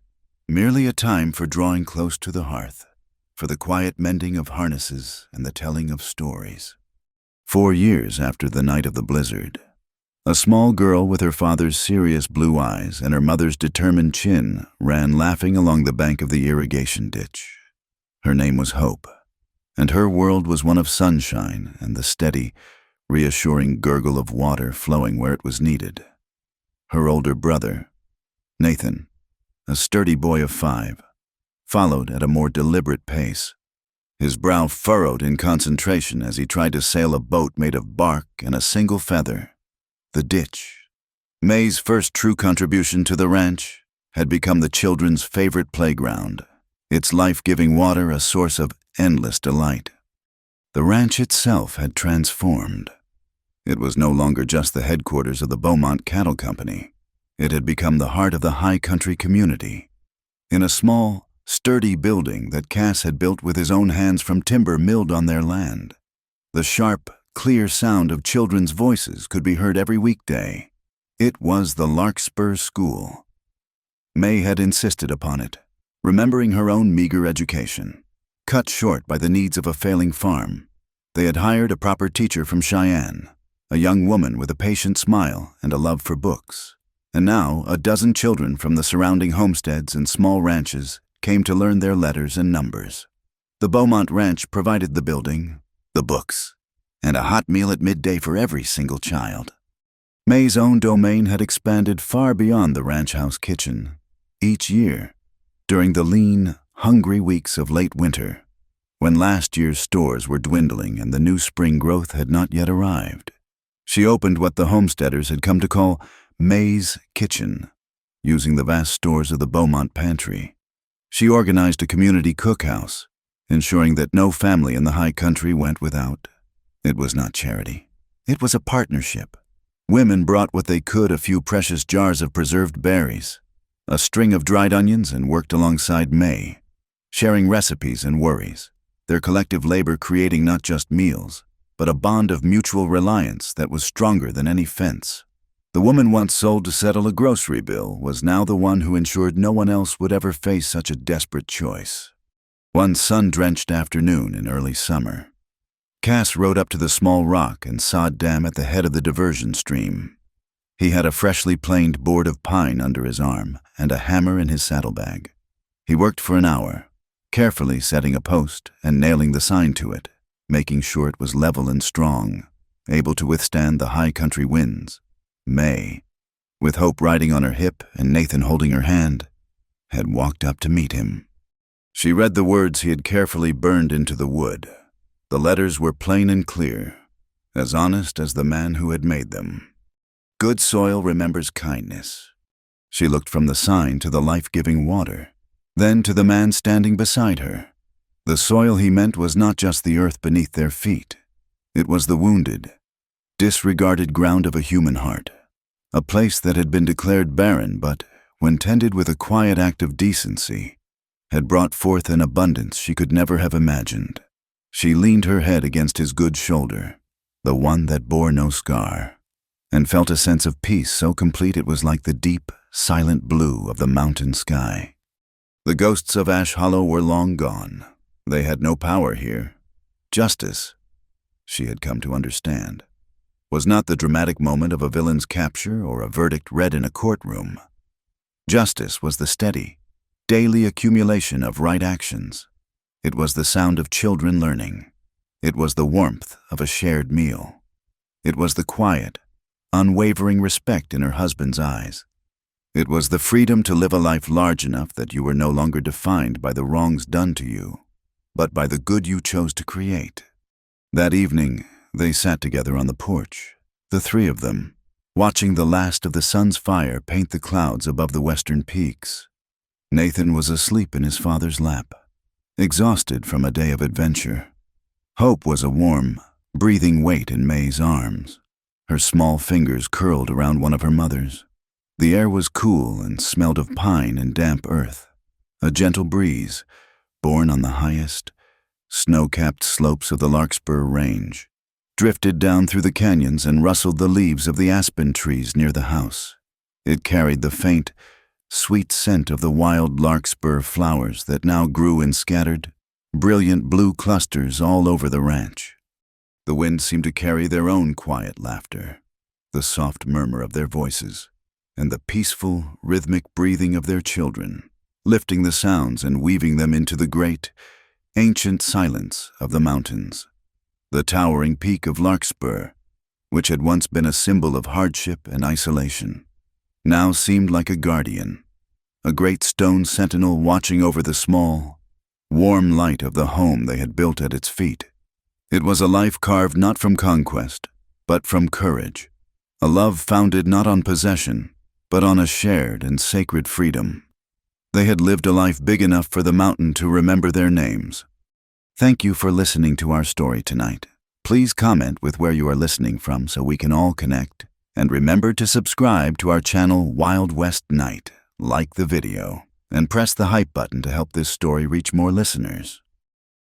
merely a time for drawing close to the hearth, for the quiet mending of harnesses and the telling of stories. 4 years after the night of the blizzard, a small girl with her father's serious blue eyes and her mother's determined chin ran laughing along the bank of the irrigation ditch. Her name was Hope, and her world was one of sunshine and the steady, reassuring gurgle of water flowing where it was needed. Her older brother, Nathan, a sturdy boy of 5, followed at a more deliberate pace, his brow furrowed in concentration as he tried to sail a boat made of bark and a single feather. The ditch, May's first true contribution to the ranch, had become the children's favorite playground, its life-giving water a source of endless delight. The ranch itself had transformed. It was no longer just the headquarters of the Beaumont Cattle Company. It had become the heart of the high country community. In a small, sturdy building that Cass had built with his own hands from timber milled on their land, the sharp, clear sound of children's voices could be heard every weekday. It was the Larkspur School. May had insisted upon it, remembering her own meager education. Cut short by the needs of a failing farm, they had hired a proper teacher from Cheyenne, a young woman with a patient smile and a love for books. And now a dozen children from the surrounding homesteads and small ranches came to learn their letters and numbers. The Beaumont Ranch provided the building, the books, and a hot meal at midday for every single child. May's own domain had expanded far beyond the ranch house kitchen. Each year, during the lean, hungry weeks of late winter, when last year's stores were dwindling and the new spring growth had not yet arrived, she opened what the homesteaders had come to call May's Kitchen, using the vast stores of the Beaumont Pantry. She organized a community cookhouse, ensuring that no family in the high country went without. It was not charity. It was a partnership. Women brought what they could, a few precious jars of preserved berries, a string of dried onions, and worked alongside May, sharing recipes and worries, their collective labor creating not just meals, but a bond of mutual reliance that was stronger than any fence. The woman once sold to settle a grocery bill was now the one who ensured no one else would ever face such a desperate choice. One sun-drenched afternoon in early summer, Cass rode up to the small rock and sod dam at the head of the diversion stream. He had a freshly planed board of pine under his arm and a hammer in his saddlebag. He worked for an hour, carefully setting a post and nailing the sign to it, making sure it was level and strong, able to withstand the high country winds. May, with Hope riding on her hip and Nathan holding her hand, had walked up to meet him. She read the words he had carefully burned into the wood. The letters were plain and clear, as honest as the man who had made them. Good soil remembers kindness. She looked from the sign to the life-giving water, then to the man standing beside her. The soil he meant was not just the earth beneath their feet. It was the wounded, disregarded ground of a human heart, a place that had been declared barren but, when tended with a quiet act of decency, had brought forth an abundance she could never have imagined. She leaned her head against his good shoulder, the one that bore no scar, and felt a sense of peace so complete it was like the deep, silent blue of the mountain sky. The ghosts of Ash Hollow were long gone. They had no power here. Justice, she had come to understand, was not the dramatic moment of a villain's capture or a verdict read in a courtroom. Justice was the steady, daily accumulation of right actions. It was the sound of children learning. It was the warmth of a shared meal. It was the quiet, unwavering respect in her husband's eyes. It was the freedom to live a life large enough that you were no longer defined by the wrongs done to you, but by the good you chose to create. That evening, they sat together on the porch, the three of them, watching the last of the sun's fire paint the clouds above the western peaks. Nathan was asleep in his father's lap, exhausted from a day of adventure. Hope was a warm, breathing weight in May's arms, her small fingers curled around one of her mother's. The air was cool and smelled of pine and damp earth, a gentle breeze, born on the highest, snow-capped slopes of the Larkspur Range, drifted down through the canyons and rustled the leaves of the aspen trees near the house. It carried the faint, sweet scent of the wild larkspur flowers that now grew in scattered, brilliant blue clusters all over the ranch. The wind seemed to carry their own quiet laughter, the soft murmur of their voices, and the peaceful, rhythmic breathing of their children, lifting the sounds and weaving them into the great, ancient silence of the mountains. The towering peak of Larkspur, which had once been a symbol of hardship and isolation, now seemed like a guardian, a great stone sentinel watching over the small, warm light of the home they had built at its feet. It was a life carved not from conquest, but from courage, a love founded not on possession, but on a shared and sacred freedom. They had lived a life big enough for the mountain to remember their names. Thank you for listening to our story tonight. Please comment with where you are listening from so we can all connect. And remember to subscribe to our channel Wild West Night, like the video, and press the hype button to help this story reach more listeners.